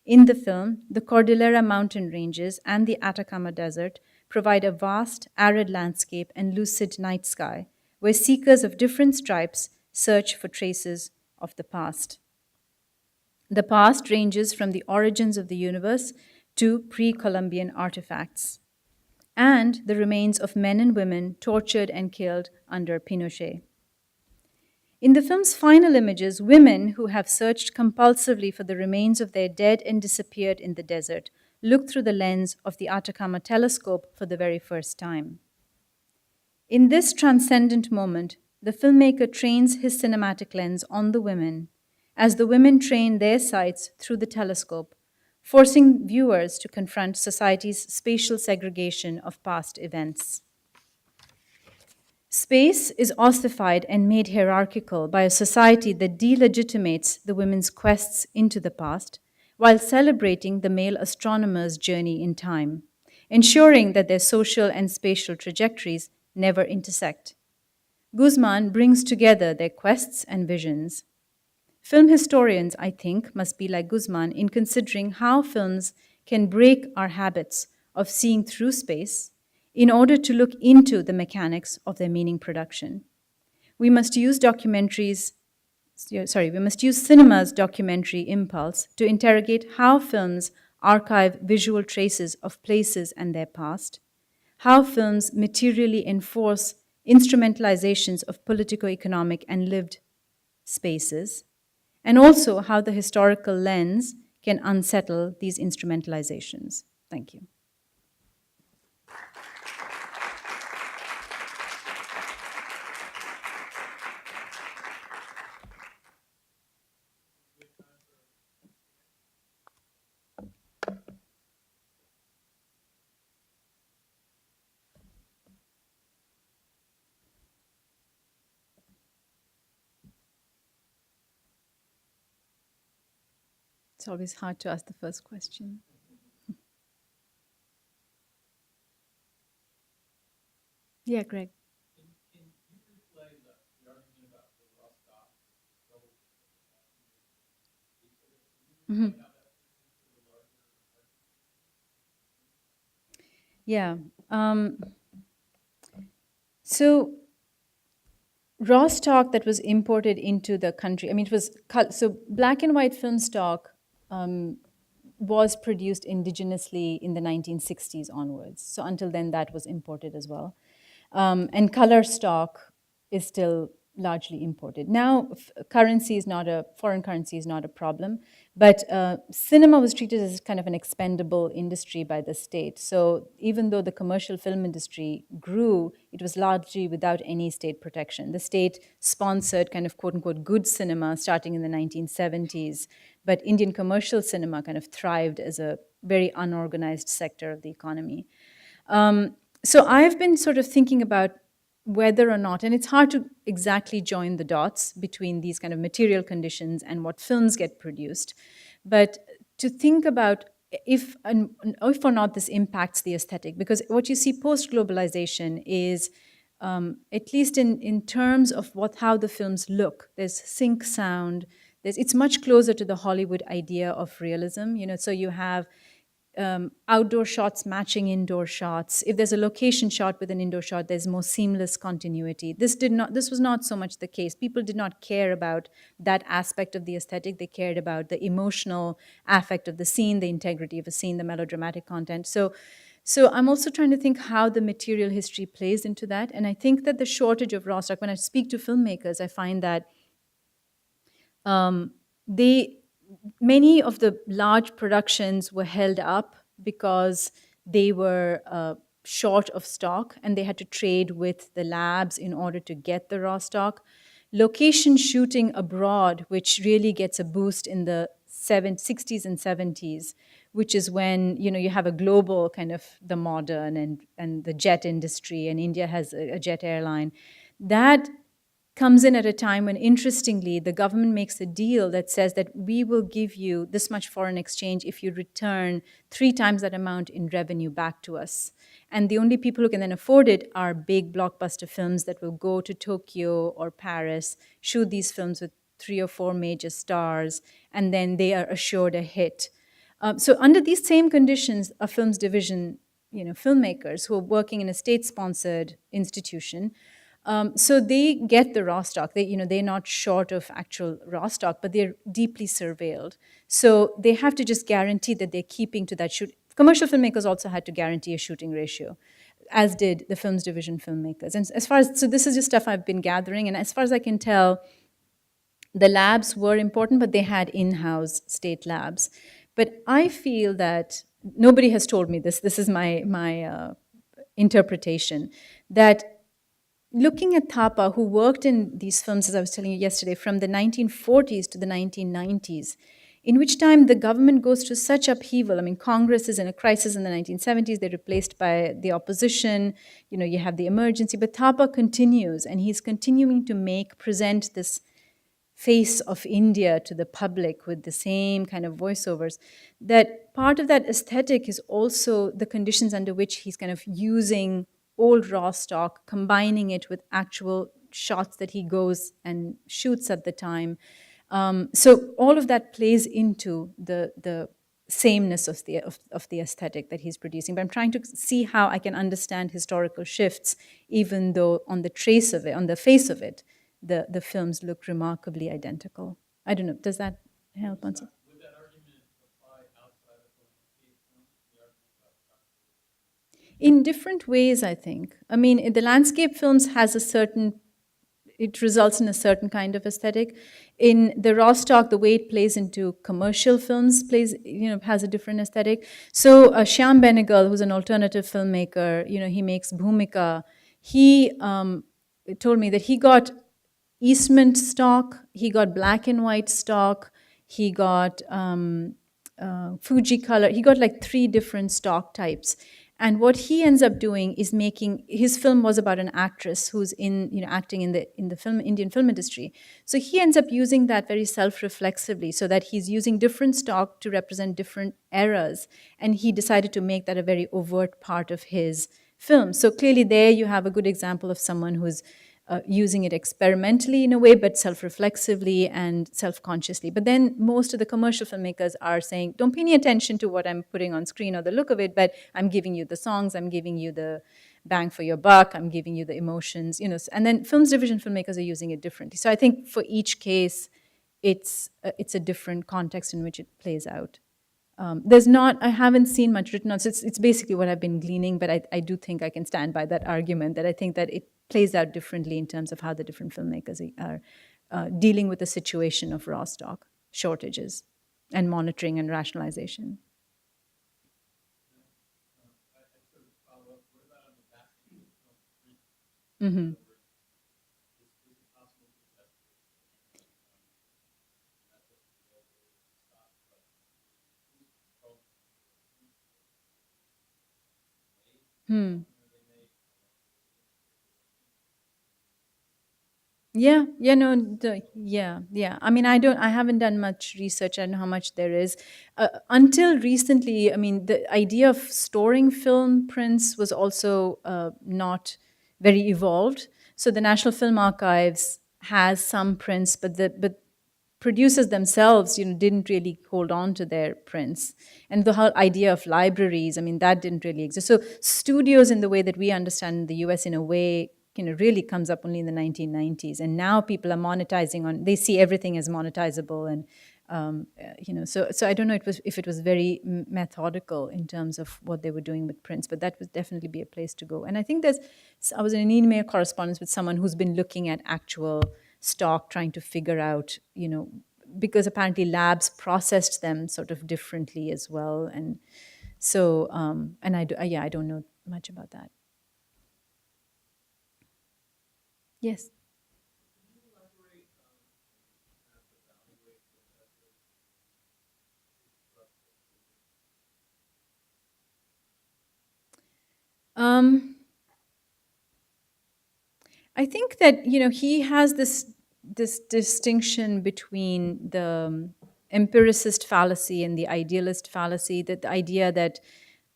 In the film, the Cordillera mountain ranges and the Atacama Desert provide a vast, arid landscape and lucid night sky where seekers of different stripes search for traces of the past. The past ranges from the origins of the universe to pre Columbian artifacts and the remains of men and women tortured and killed under Pinochet. In the film's final images, women who have searched compulsively for the remains of their dead and disappeared in the desert look through the lens of the Atacama telescope for the very first time. In this transcendent moment, the filmmaker trains his cinematic lens on the women as the women train their sights through the telescope, forcing viewers to confront society's spatial segregation of past events. Space is ossified and made hierarchical by a society that delegitimates the women's quests into the past while celebrating the male astronomer's journey in time, ensuring that their social and spatial trajectories never intersect. Guzman brings together their quests and visions. Film historians, I think, must be like Guzman in considering how films can break our habits of seeing through space in order to look into the mechanics of their meaning production. We must use cinema's documentary impulse to interrogate how films archive visual traces of places and their past, how films materially enforce instrumentalizations of politico-economic and lived spaces, and also how the historical lens can unsettle these instrumentalizations. Thank you. It's always hard to ask the first question. Yeah, Greg. Mm-hmm. Yeah. So raw stock that was imported into the country, I mean, it was, so black and white film stock was produced indigenously in the 1960s onwards. So until then, that was imported as well. And color stock is still largely imported. Now, foreign currency is not a problem, but cinema was treated as kind of an expendable industry by the state. So even though the commercial film industry grew, it was largely without any state protection. The state sponsored kind of quote unquote good cinema starting in the 1970s, but Indian commercial cinema kind of thrived as a very unorganized sector of the economy. So I've been sort of thinking about whether or not, and it's hard to exactly join the dots between these kind of material conditions and what films get produced, but to think about if or not this impacts the aesthetic, because what you see post-globalization is, at least in terms of how the films look, there's sync sound, it's much closer to the Hollywood idea of realism, so you have outdoor shots matching indoor shots. If there's a location shot with an indoor shot, there's more seamless continuity. This was not so much the case. People did not care about that aspect of the aesthetic. They cared about the emotional affect of the scene, the integrity of a scene, the melodramatic content. So I'm also trying to think how the material history plays into that. And I think that the shortage of raw stock, when I speak to filmmakers, I find that many of the large productions were held up because they were short of stock and they had to trade with the labs in order to get the raw stock. Location shooting abroad, which really gets a boost in the 60s and 70s, which is when you have a global kind of the modern and the jet industry, and India has a jet airline. That comes in at a time when, interestingly, the government makes a deal that says that we will give you this much foreign exchange if you return 3 times that amount in revenue back to us. And the only people who can then afford it are big blockbuster films that will go to Tokyo or Paris, shoot these films with 3 or 4 major stars, and then they are assured a hit. So under these same conditions, a films division, filmmakers who are working in a state-sponsored institution, so they get the raw stock. They're not short of actual raw stock, but they're deeply surveilled. So they have to just guarantee that they're keeping to that shoot. Commercial filmmakers also had to guarantee a shooting ratio, as did the films division filmmakers. And so this is just stuff I've been gathering, and as far as I can tell, the labs were important, but they had in-house state labs. But I feel that nobody has told me this. This is my interpretation, that looking at Thapa, who worked in these films, as I was telling you yesterday, from the 1940s to the 1990s, in which time the government goes through such upheaval. I mean, Congress is in a crisis in the 1970s. They're replaced by the opposition. You have the emergency. But Thapa continues, and he's continuing to present this face of India to the public with the same kind of voiceovers, that part of that aesthetic is also the conditions under which he's kind of using old raw stock, combining it with actual shots that he goes and shoots at the time. So all of that plays into the sameness of the aesthetic that he's producing. But I'm trying to see how I can understand historical shifts, even though on the trace of it, on the face of it, the films look remarkably identical. I don't know. Does that help answer? Would that argument apply outside of the landscape films? The argument about In different ways, I think. I mean, the landscape films has it results in a certain kind of aesthetic. In the raw stock, the way it plays into commercial films has a different aesthetic. So Shyam Benegal, who's an alternative filmmaker, he makes Bhumika. He told me that he got Eastman stock, he got black and white stock, he got Fuji color, he got like 3 different stock types. And what he ends up doing is making his film was about an actress who's acting in the Indian film industry. So he ends up using that very self-reflexively, so that he's using different stock to represent different eras, and he decided to make that a very overt part of his film. So clearly there you have a good example of someone who's using it experimentally in a way, but self-reflexively and self-consciously. But then most of the commercial filmmakers are saying, don't pay any attention to what I'm putting on screen or the look of it, but I'm giving you the songs, I'm giving you the bang for your buck, I'm giving you the emotions, and then films division filmmakers are using it differently. So I think for each case, it's a different context in which it plays out. I haven't seen much written on, so it's basically what I've been gleaning, but I do think I can stand by that argument, that I think that it plays out differently in terms of how the different filmmakers are dealing with the situation of raw stock shortages and monitoring and rationalization. Mm-hmm. Yeah, yeah. I mean, I haven't done much research. I don't know how much there is. Until recently, I mean, the idea of storing film prints was also not very evolved. So the National Film Archives has some prints, but producers themselves, didn't really hold on to their prints. And the whole idea of libraries, I mean, that didn't really exist. So studios, in the way that we understand the US, in a way, really comes up only in the 1990s. And now people are monetizing they see everything as monetizable. And, so I don't know if it was very methodical in terms of what they were doing with prints, but that would definitely be a place to go. And I think I was in an email correspondence with someone who's been looking at actual stock, trying to figure out, because apparently labs processed them sort of differently as well. And so, and I don't know much about that. Yes. I think that he has this distinction between the empiricist fallacy and the idealist fallacy, that the idea that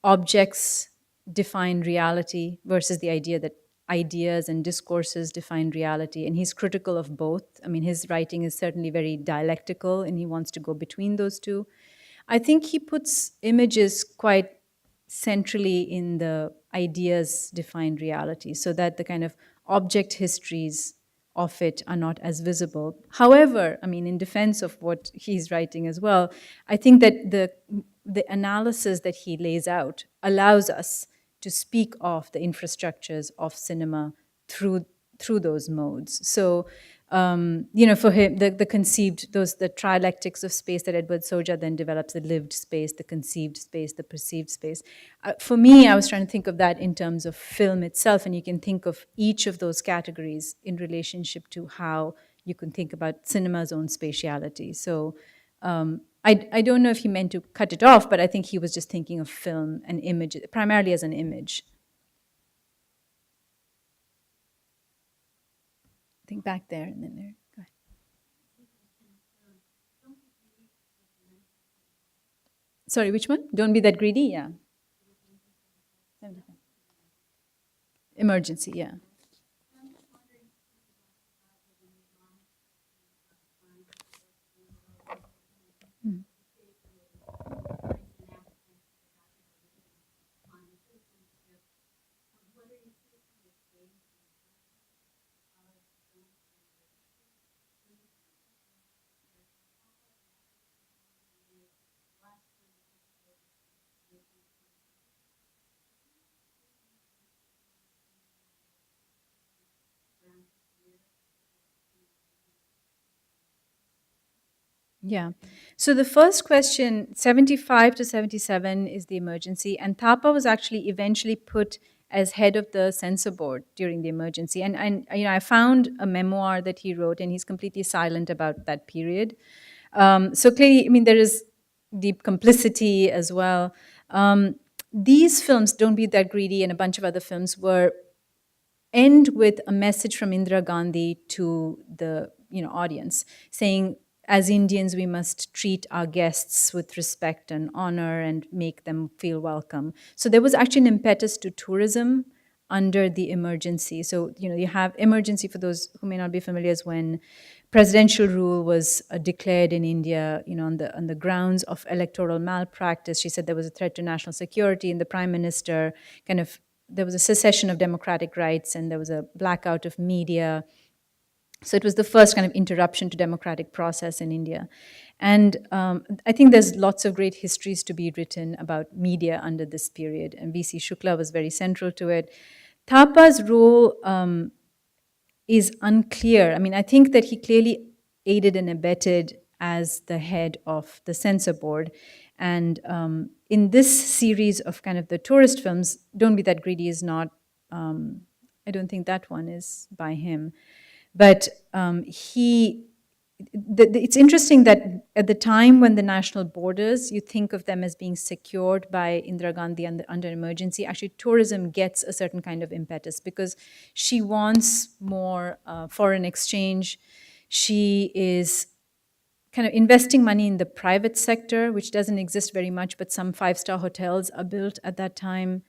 objects define reality versus the idea that ideas and discourses define reality. And he's critical of both. I mean, his writing is certainly very dialectical, and he wants to go between those two. I think he puts images quite centrally in the ideas defined reality, so that the kind of object histories of it are not as visible. However, I mean, in defense of what he's writing as well, I think that the analysis that he lays out allows us to speak of the infrastructures of cinema through those modes. So, for him, the conceived, the trialectics of space that Edward Soja then develops, the lived space, the conceived space, the perceived space. For me, I was trying to think of that in terms of film itself, and you can think of each of those categories in relationship to how you can think about cinema's own spatiality. So I don't know if he meant to cut it off, but I think he was just thinking of film and image, primarily as an image. I think back there and then there. Go ahead. Sorry, which one? Don't be that greedy? Yeah. Emergency, yeah. Yeah. So the first question, 75 to 77, is the emergency. And Thapa was actually eventually put as head of the censor board during the emergency. And I found a memoir that he wrote, and he's completely silent about that period. So clearly, I mean, there is deep complicity as well. These films, Don't Be That Greedy, and a bunch of other films, were end with a message from Indira Gandhi to the audience, saying, as Indians, we must treat our guests with respect and honor and make them feel welcome. So there was actually an impetus to tourism under the emergency. So, you have emergency, for those who may not be familiar, is when presidential rule was declared in India, on the grounds of electoral malpractice. She said there was a threat to national security, and the prime minister there was a secession of democratic rights, and there was a blackout of media. So it was the first kind of interruption to democratic process in India. And I think there's lots of great histories to be written about media under this period, and V.C. Shukla was very central to it. Thapa's role is unclear. I mean, I think that he clearly aided and abetted as the head of the censor board. And in this series of kind of the tourist films, Don't Be That Greedy is not, I don't think that one is by him. But it's interesting that at the time when the national borders, you think of them as being secured by Indira Gandhi under emergency, actually tourism gets a certain kind of impetus because she wants more foreign exchange. She is kind of investing money in the private sector, which doesn't exist very much, but some 5-star hotels are built at that time.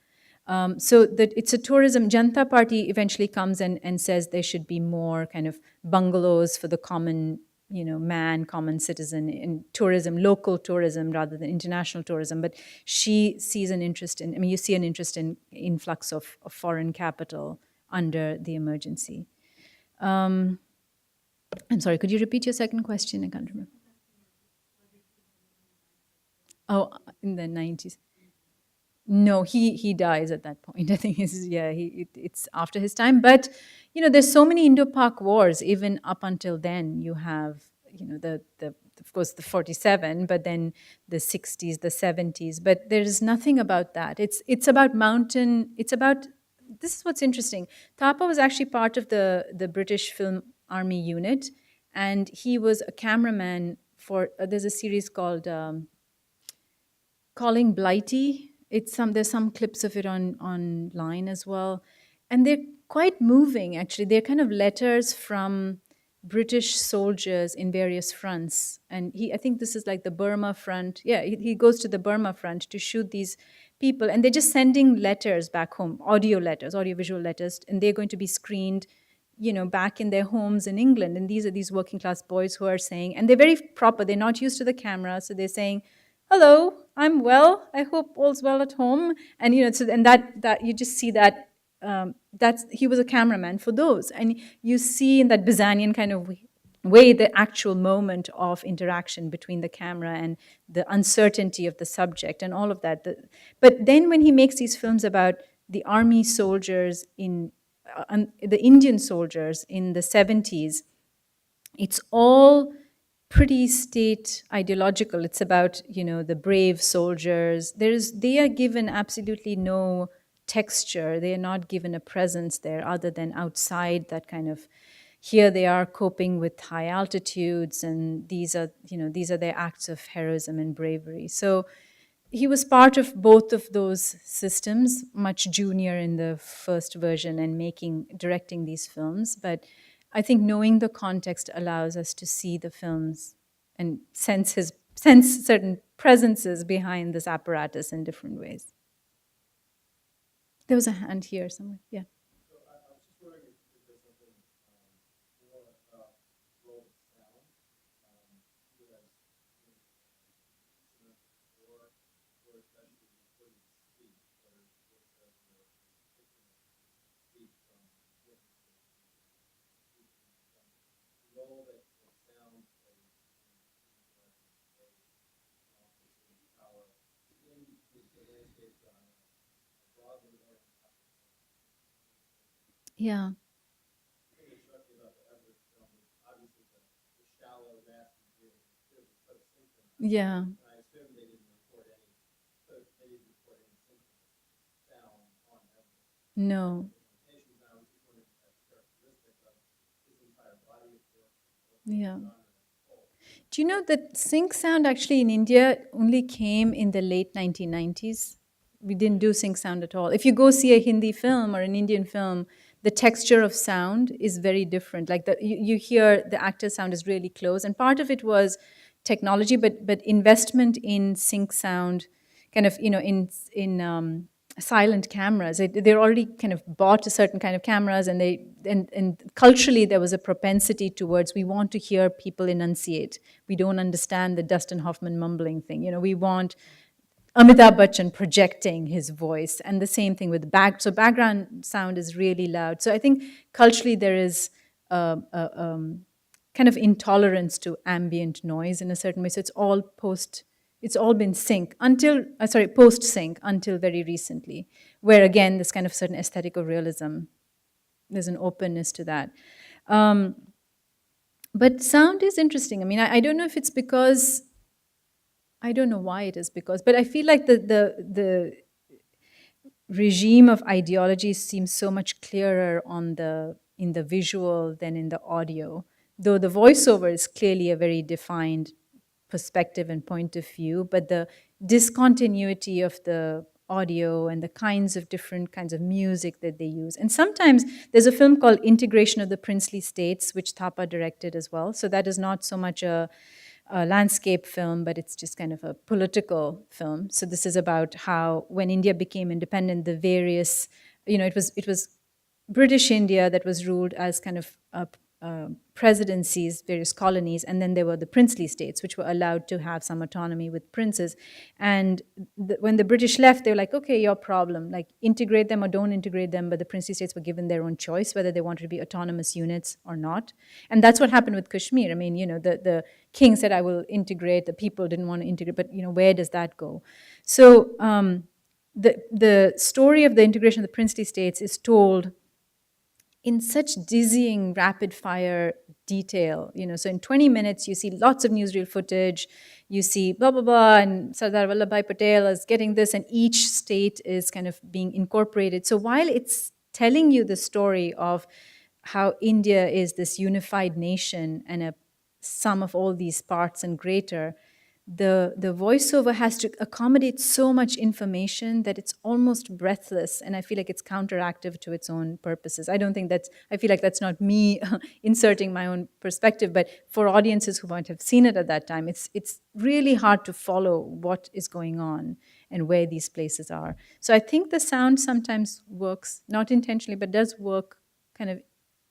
So that it's a tourism. Janata Party eventually comes and says there should be more kind of bungalows for the common, man, common citizen in tourism, local tourism rather than international tourism. But she sees an interest in, you see an interest in influx of foreign capital under the emergency. I'm sorry, could you repeat your second question? I can't remember. Oh, in the 90s. No, he dies at that point. I think it's after his time. But there's so many Indo-Pak wars. Even up until then, you have the of course the 47, but then the 60s, the 70s. But there is nothing about that. It's about mountain. It's about, this is what's interesting. Thapa was actually part of the British Film Army unit, and he was a cameraman for. There's a series called Calling Blighty. There's some clips of it online as well, and they're quite moving. Actually, they're kind of letters from British soldiers in various fronts. And I think this is like the Burma front. Yeah, he goes to the Burma front to shoot these people, and they're just sending letters back home, audiovisual letters, and they're going to be screened, back in their homes in England. And these are these working class boys who are saying, and they're very proper. They're not used to the camera, so they're saying, hello, I'm well. I hope all's well at home. And so and that you just see that that's he was a cameraman for those, and you see in that Bizanian kind of way the actual moment of interaction between the camera and the uncertainty of the subject and all of that. But then when he makes these films about the army soldiers the Indian soldiers in the 70s, it's all pretty state ideological. It's about the brave soldiers. They are given absolutely no texture. They are not given a presence there other than outside that kind of, here they are coping with high altitudes, and these are their acts of heroism and bravery. So he was part of both of those systems, much junior in the first version and directing these films. But I think knowing the context allows us to see the films and sense certain presences behind this apparatus in different ways. There was a hand here somewhere. Yeah. Yeah. Yeah. No. Yeah. Do you know that sync sound actually in India only came in the late 1990s? We didn't do sync sound at all. If you go see a Hindi film or an Indian film, the texture of sound is very different. Like you hear the actor's sound is really close, and part of it was technology, but investment in sync sound, kind of in silent cameras. They're already kind of bought a certain kind of cameras, and and culturally there was a propensity towards, we want to hear people enunciate. We don't understand the Dustin Hoffman mumbling thing. We want Amitabh Bachchan projecting his voice, and the same thing with so background sound is really loud. So I think culturally there is kind of intolerance to ambient noise in a certain way. So it's all been post sync until very recently, where again this kind of certain aesthetic of realism, there's an openness to that. But sound is interesting. I mean, I don't know if it's because, I don't know why it is because, but I feel like the regime of ideology seems so much clearer in the visual than in the audio. Though the voiceover is clearly a very defined perspective and point of view, but the discontinuity of the audio and the different kinds of music that they use. And sometimes there's a film called Integration of the Princely States, which Thapa directed as well. So that is not so much a landscape film, but it's just kind of a political film. So this is about how, when India became independent, the various, it was British India that was ruled as kind of presidencies, various colonies, and then there were the princely states, which were allowed to have some autonomy with princes. And when the British left, they were like, okay, your problem, like integrate them or don't integrate them, but the princely states were given their own choice whether they wanted to be autonomous units or not. And that's what happened with Kashmir. I mean, the king said, I will integrate, the people didn't want to integrate, but where does that go? So the story of the integration of the princely states is told in such dizzying rapid fire detail. So in 20 minutes you see lots of newsreel footage, you see blah blah blah, and Sardar Vallabhbhai Patel is getting this, and each state is kind of being incorporated. So while it's telling you the story of how India is this unified nation and a sum of all these parts and greater, the voiceover has to accommodate so much information that it's almost breathless, and I feel like it's counteractive to its own purposes. I feel like that's not me inserting my own perspective, but for audiences who might have seen it at that time, it's really hard to follow what is going on and where these places are. So I think the sound sometimes works, not intentionally, but does work kind of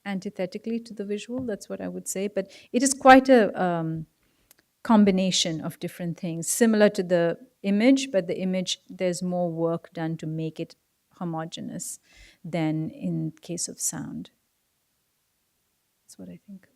antithetically to the visual. That's what I would say. But it is quite a combination of different things, similar to the image, but the image, there's more work done to make it homogeneous than in case of sound. That's what I think.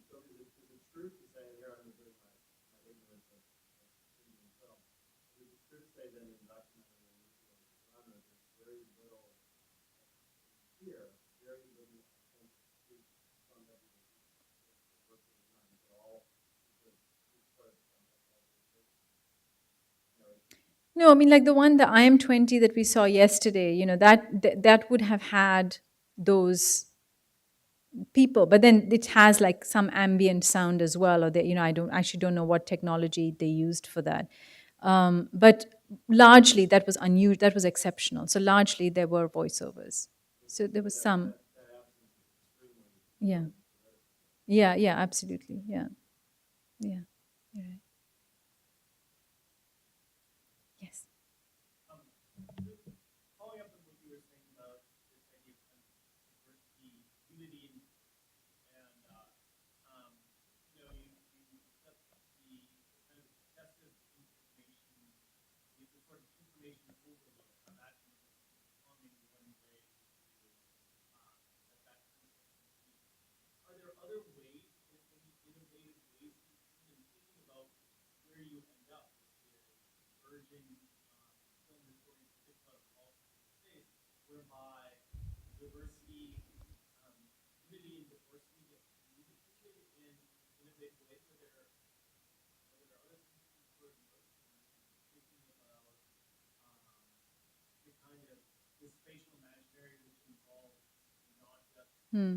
No, I mean, like the one, the IM20 that we saw yesterday, that would have had those people, but then it has like some ambient sound as well, or I don't know what technology they used for that. But largely that was unusual, that was exceptional. So largely there were voiceovers. So there was some. Yeah. Yeah, yeah, absolutely. Yeah. Yeah. You're right. Yes. Hmm.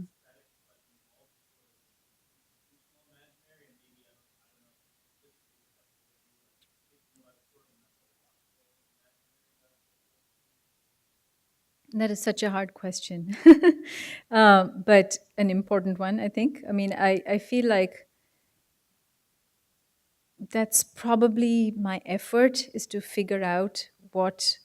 That is such a hard question, but an important one, I think. I mean, I feel like that's probably my effort, is to figure out what,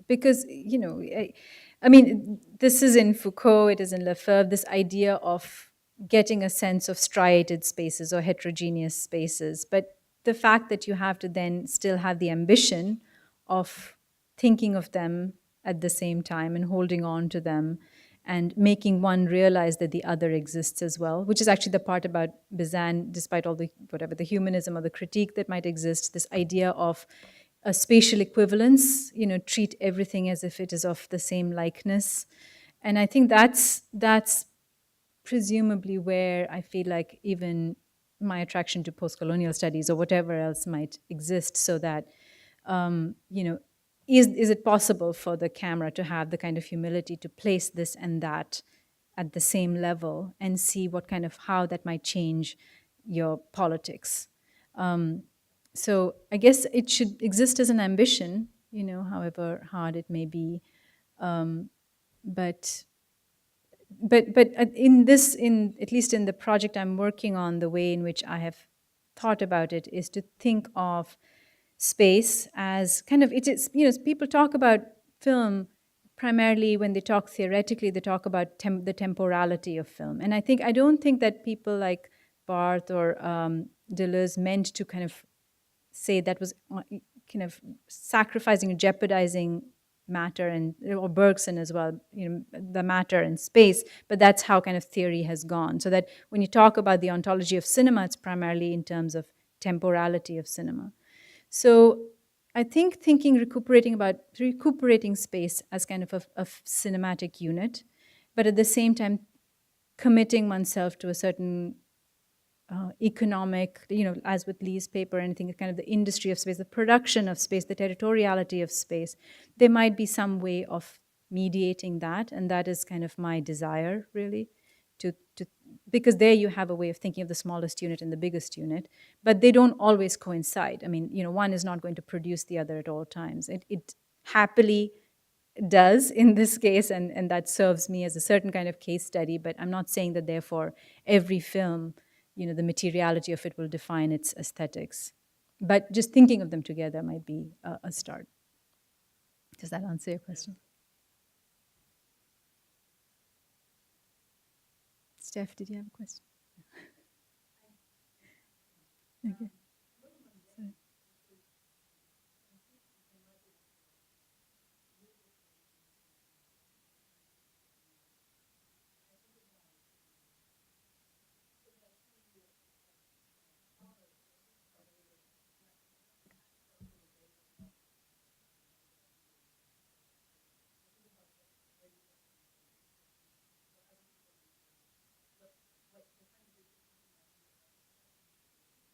because, I mean, this is in Foucault, it is in Lefebvre, this idea of getting a sense of striated spaces or heterogeneous spaces. But the fact that you have to then still have the ambition of thinking of them at the same time and holding on to them and making one realize that the other exists as well, which is actually the part about Bizan, despite all the whatever the humanism or the critique that might exist, this idea of a spatial equivalence, treat everything as if it is of the same likeness. And I think that's presumably where I feel like even my attraction to post-colonial studies or whatever else might exist, so that is it possible for the camera to have the kind of humility to place this and that at the same level and see what kind of how that might change your politics. So I guess it should exist as an ambition, however hard it may be. But in at least in the project I'm working on, the way in which I have thought about it is to think of space as kind of, it is, people talk about film primarily when they talk theoretically, they talk about the temporality of film. And I don't think that people like Barth or Deleuze meant to kind of say that was kind of sacrificing or jeopardizing matter, and or Bergson as well, the matter and space. But that's how kind of theory has gone. So that when you talk about the ontology of cinema, it's primarily in terms of temporality of cinema. So I think recuperating space as kind of a cinematic unit, but at the same time committing oneself to a certain economic, as with Lee's paper, anything, kind of the industry of space, the production of space, the territoriality of space. There might be some way of mediating that, and that is kind of my desire, really, to because there you have a way of thinking of the smallest unit and the biggest unit, but they don't always coincide. I mean, one is not going to produce the other at all times. It happily does in this case, and that serves me as a certain kind of case study, but I'm not saying that therefore every film, the materiality of it will define its aesthetics. But just thinking of them together might be a start. Does that answer your question? Steph, did you have a question? Okay.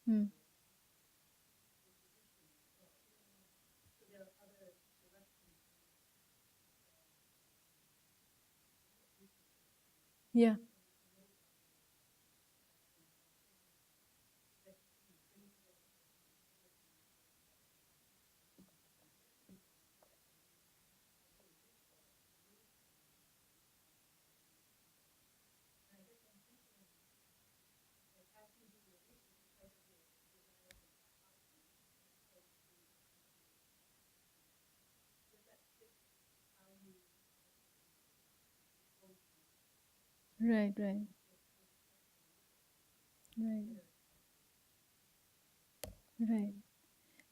Mm. Yeah. Right, right, right, right.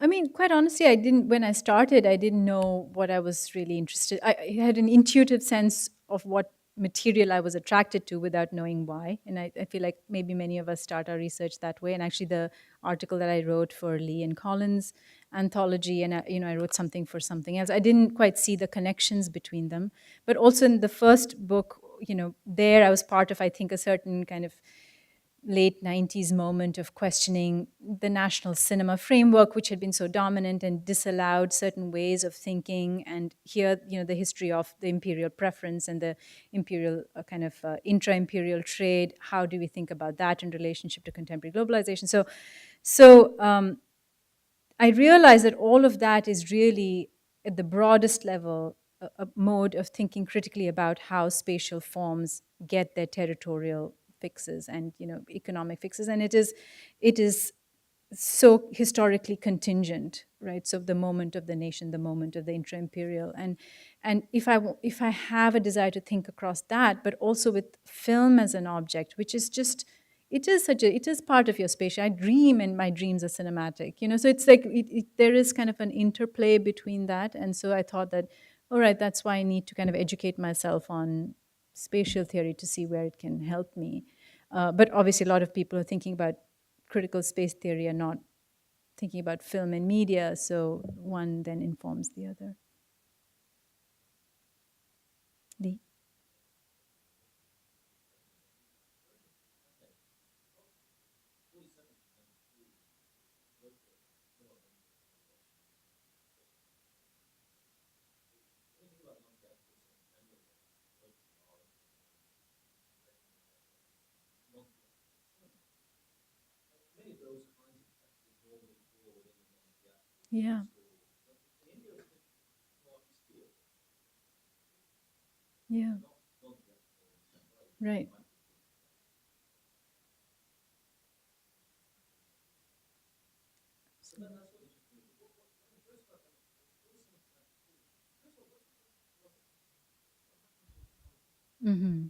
I mean, quite honestly, when I started, I didn't know what I was really interested. I had an intuitive sense of what material I was attracted to without knowing why. And I feel like maybe many of us start our research that way. And actually, the article that I wrote for Lee and Collins anthology, and I wrote something for something else. I didn't quite see the connections between them. But also in the first book, there I was part of, I think, a certain kind of late 90s moment of questioning the national cinema framework, which had been so dominant and disallowed certain ways of thinking. And here, the history of the imperial preference and the imperial kind of intra-imperial trade. How do we think about that in relationship to contemporary globalization? So I realize that all of that is really, at the broadest level, a mode of thinking critically about how spatial forms get their territorial fixes and economic fixes, and it is so historically contingent, right? So the moment of the nation, the moment of the intra-imperial, and if I have a desire to think across that, but also with film as an object, which is just, it is part of your space. I dream, and my dreams are cinematic, so it's like there is kind of an interplay between that. And so I thought that, all right, that's why I need to kind of educate myself on spatial theory to see where it can help me. But obviously a lot of people are thinking about critical space theory are not thinking about film and media, so one then informs the other. Lee? Yeah. Yeah. Right. Mm-hmm.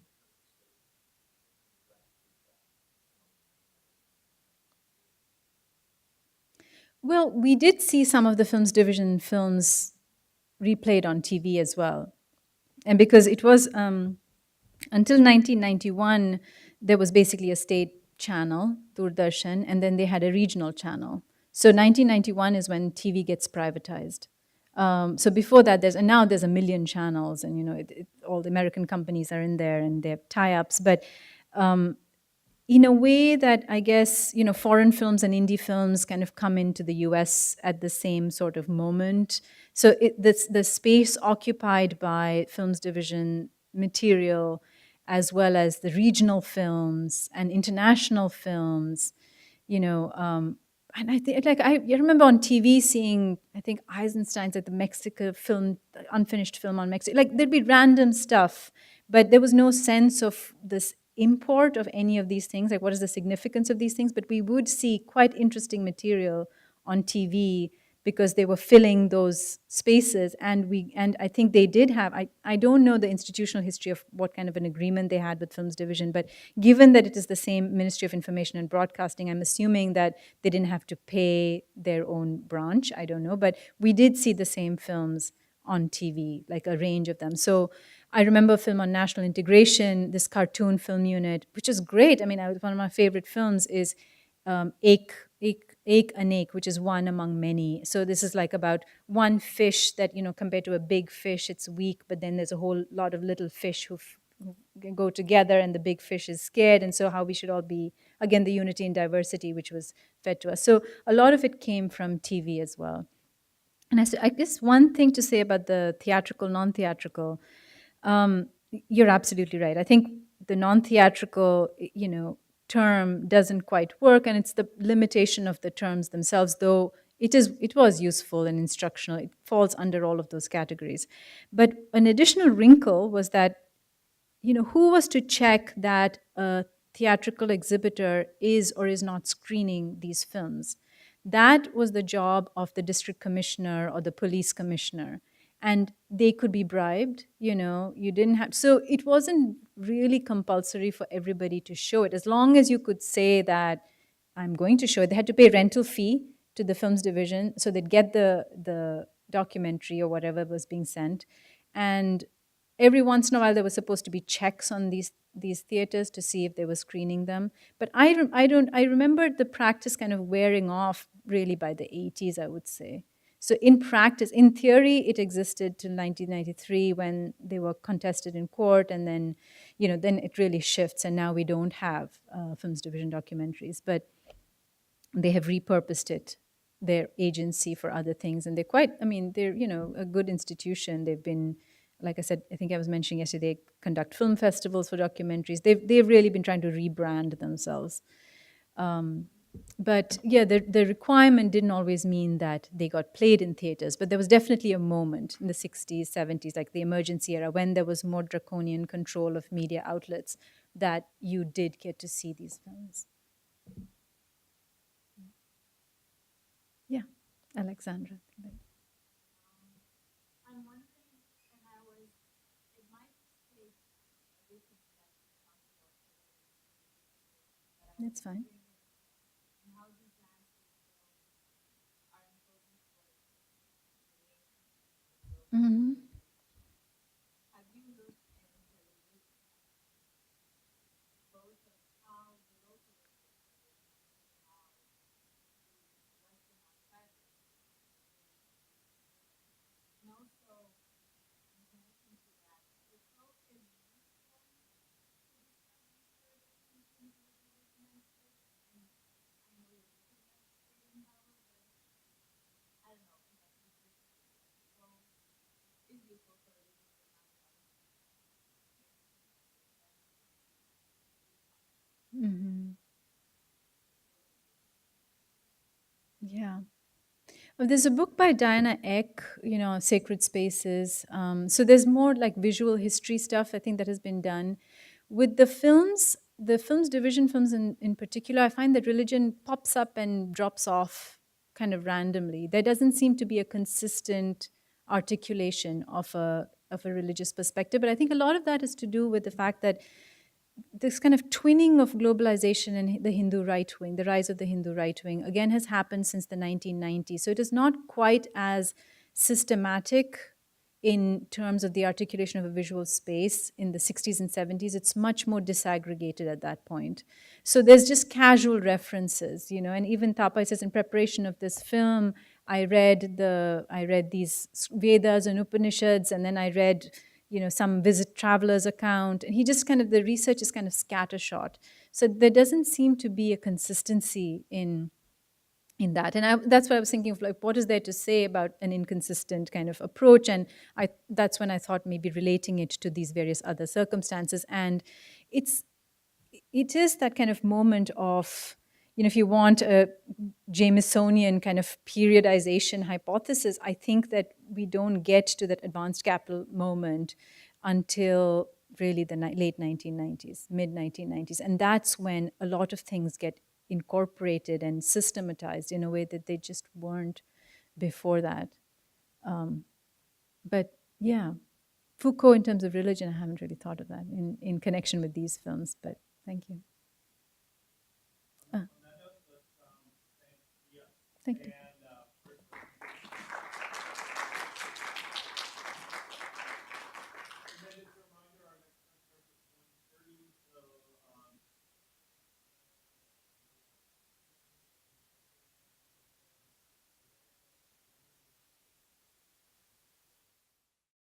Well, we did see some of the films division films replayed on TV as well. And because it was until 1991, there was basically a state channel, Doordarshan, and then they had a regional channel. So 1991 is when TV gets privatized. So before that, and now there's a million channels, and all the American companies are in there, and they have tie-ups. But um, in a way that I guess foreign films and indie films kind of come into the US at the same sort of moment. So the space occupied by films division material, as well as the regional films and international films, you know and I think, like, I remember on TV seeing, I think, Eisenstein's, like, the Mexico film, the unfinished film on Mexico. Like, there'd be random stuff, but there was no sense of this import of any of these things, like what is the significance of these things. But we would see quite interesting material on TV because they were filling those spaces. And I think they did have, I don't know the institutional history of what kind of an agreement they had with Films Division, but given that it is the same Ministry of Information and Broadcasting, I'm assuming that they didn't have to pay their own branch. I don't know, but we did see the same films on TV, like a range of them. So I remember a film on national integration, this cartoon film unit, which is great. I mean, one of my favorite films is Ache an Ache, which is one among many. So this is like about one fish that, compared to a big fish, it's weak, but then there's a whole lot of little fish who go together, and the big fish is scared. And so how we should all be again, the unity and diversity which was fed to us. So a lot of it came from TV as well. And I guess one thing to say about the theatrical, non-theatrical, you're absolutely right. I think the non-theatrical, term doesn't quite work, and it's the limitation of the terms themselves, though it was useful and instructional. It falls under all of those categories. But an additional wrinkle was that, who was to check that a theatrical exhibitor is or is not screening these films? That was the job of the district commissioner or the police commissioner. And they could be bribed, you didn't have, so it wasn't really compulsory for everybody to show it. As long as you could say that I'm going to show it, they had to pay rental fee to the films division, so they'd get the documentary or whatever was being sent. And every once in a while there was supposed to be checks on these theaters to see if they were screening them. But I remember the practice kind of wearing off really by the 80s, I would say. So in practice, in theory, it existed till 1993 when they were contested in court, and then, then it really shifts, and now we don't have films division documentaries, but they have repurposed it, their agency, for other things, and they're a good institution. They've been, like I said, I think I was mentioning yesterday, they conduct film festivals for documentaries. They've really been trying to rebrand themselves. But yeah, the requirement didn't always mean that they got played in theaters, but there was definitely a moment in the 60s, 70s, like the emergency era, when there was more draconian control of media outlets, that you did get to see these films. Yeah, Alexandra. That's fine. Mm-hmm. Mm-hmm. Yeah. Well, there's a book by Diana Eck, Sacred Spaces. So there's more like visual history stuff, I think, that has been done. With the films division films in particular, I find that religion pops up and drops off kind of randomly. There doesn't seem to be a consistent articulation of a religious perspective. But I think a lot of that is to do with the fact that this kind of twinning of globalization and the Hindu right wing, the rise of the Hindu right wing, again, has happened since the 1990s. So it is not quite as systematic in terms of the articulation of a visual space in the 60s and 70s. It's much more disaggregated at that point. So there's just casual references, and even Thapa says, in preparation of this film, I read these Vedas and Upanishads, and then I read some visit traveler's account, and he just the research is kind of scattershot. So there doesn't seem to be a consistency in that. And that's why I was thinking of, like, what is there to say about an inconsistent kind of approach? And that's when I thought maybe relating it to these various other circumstances. And it is that kind of moment of, if you want a Jamesonian kind of periodization hypothesis, I think that we don't get to that advanced capital moment until really the late 1990s, mid 1990s. And that's when a lot of things get incorporated and systematized in a way that they just weren't before that. But yeah, Foucault in terms of religion, I haven't really thought of that in connection with these films, but thank you. Thank you.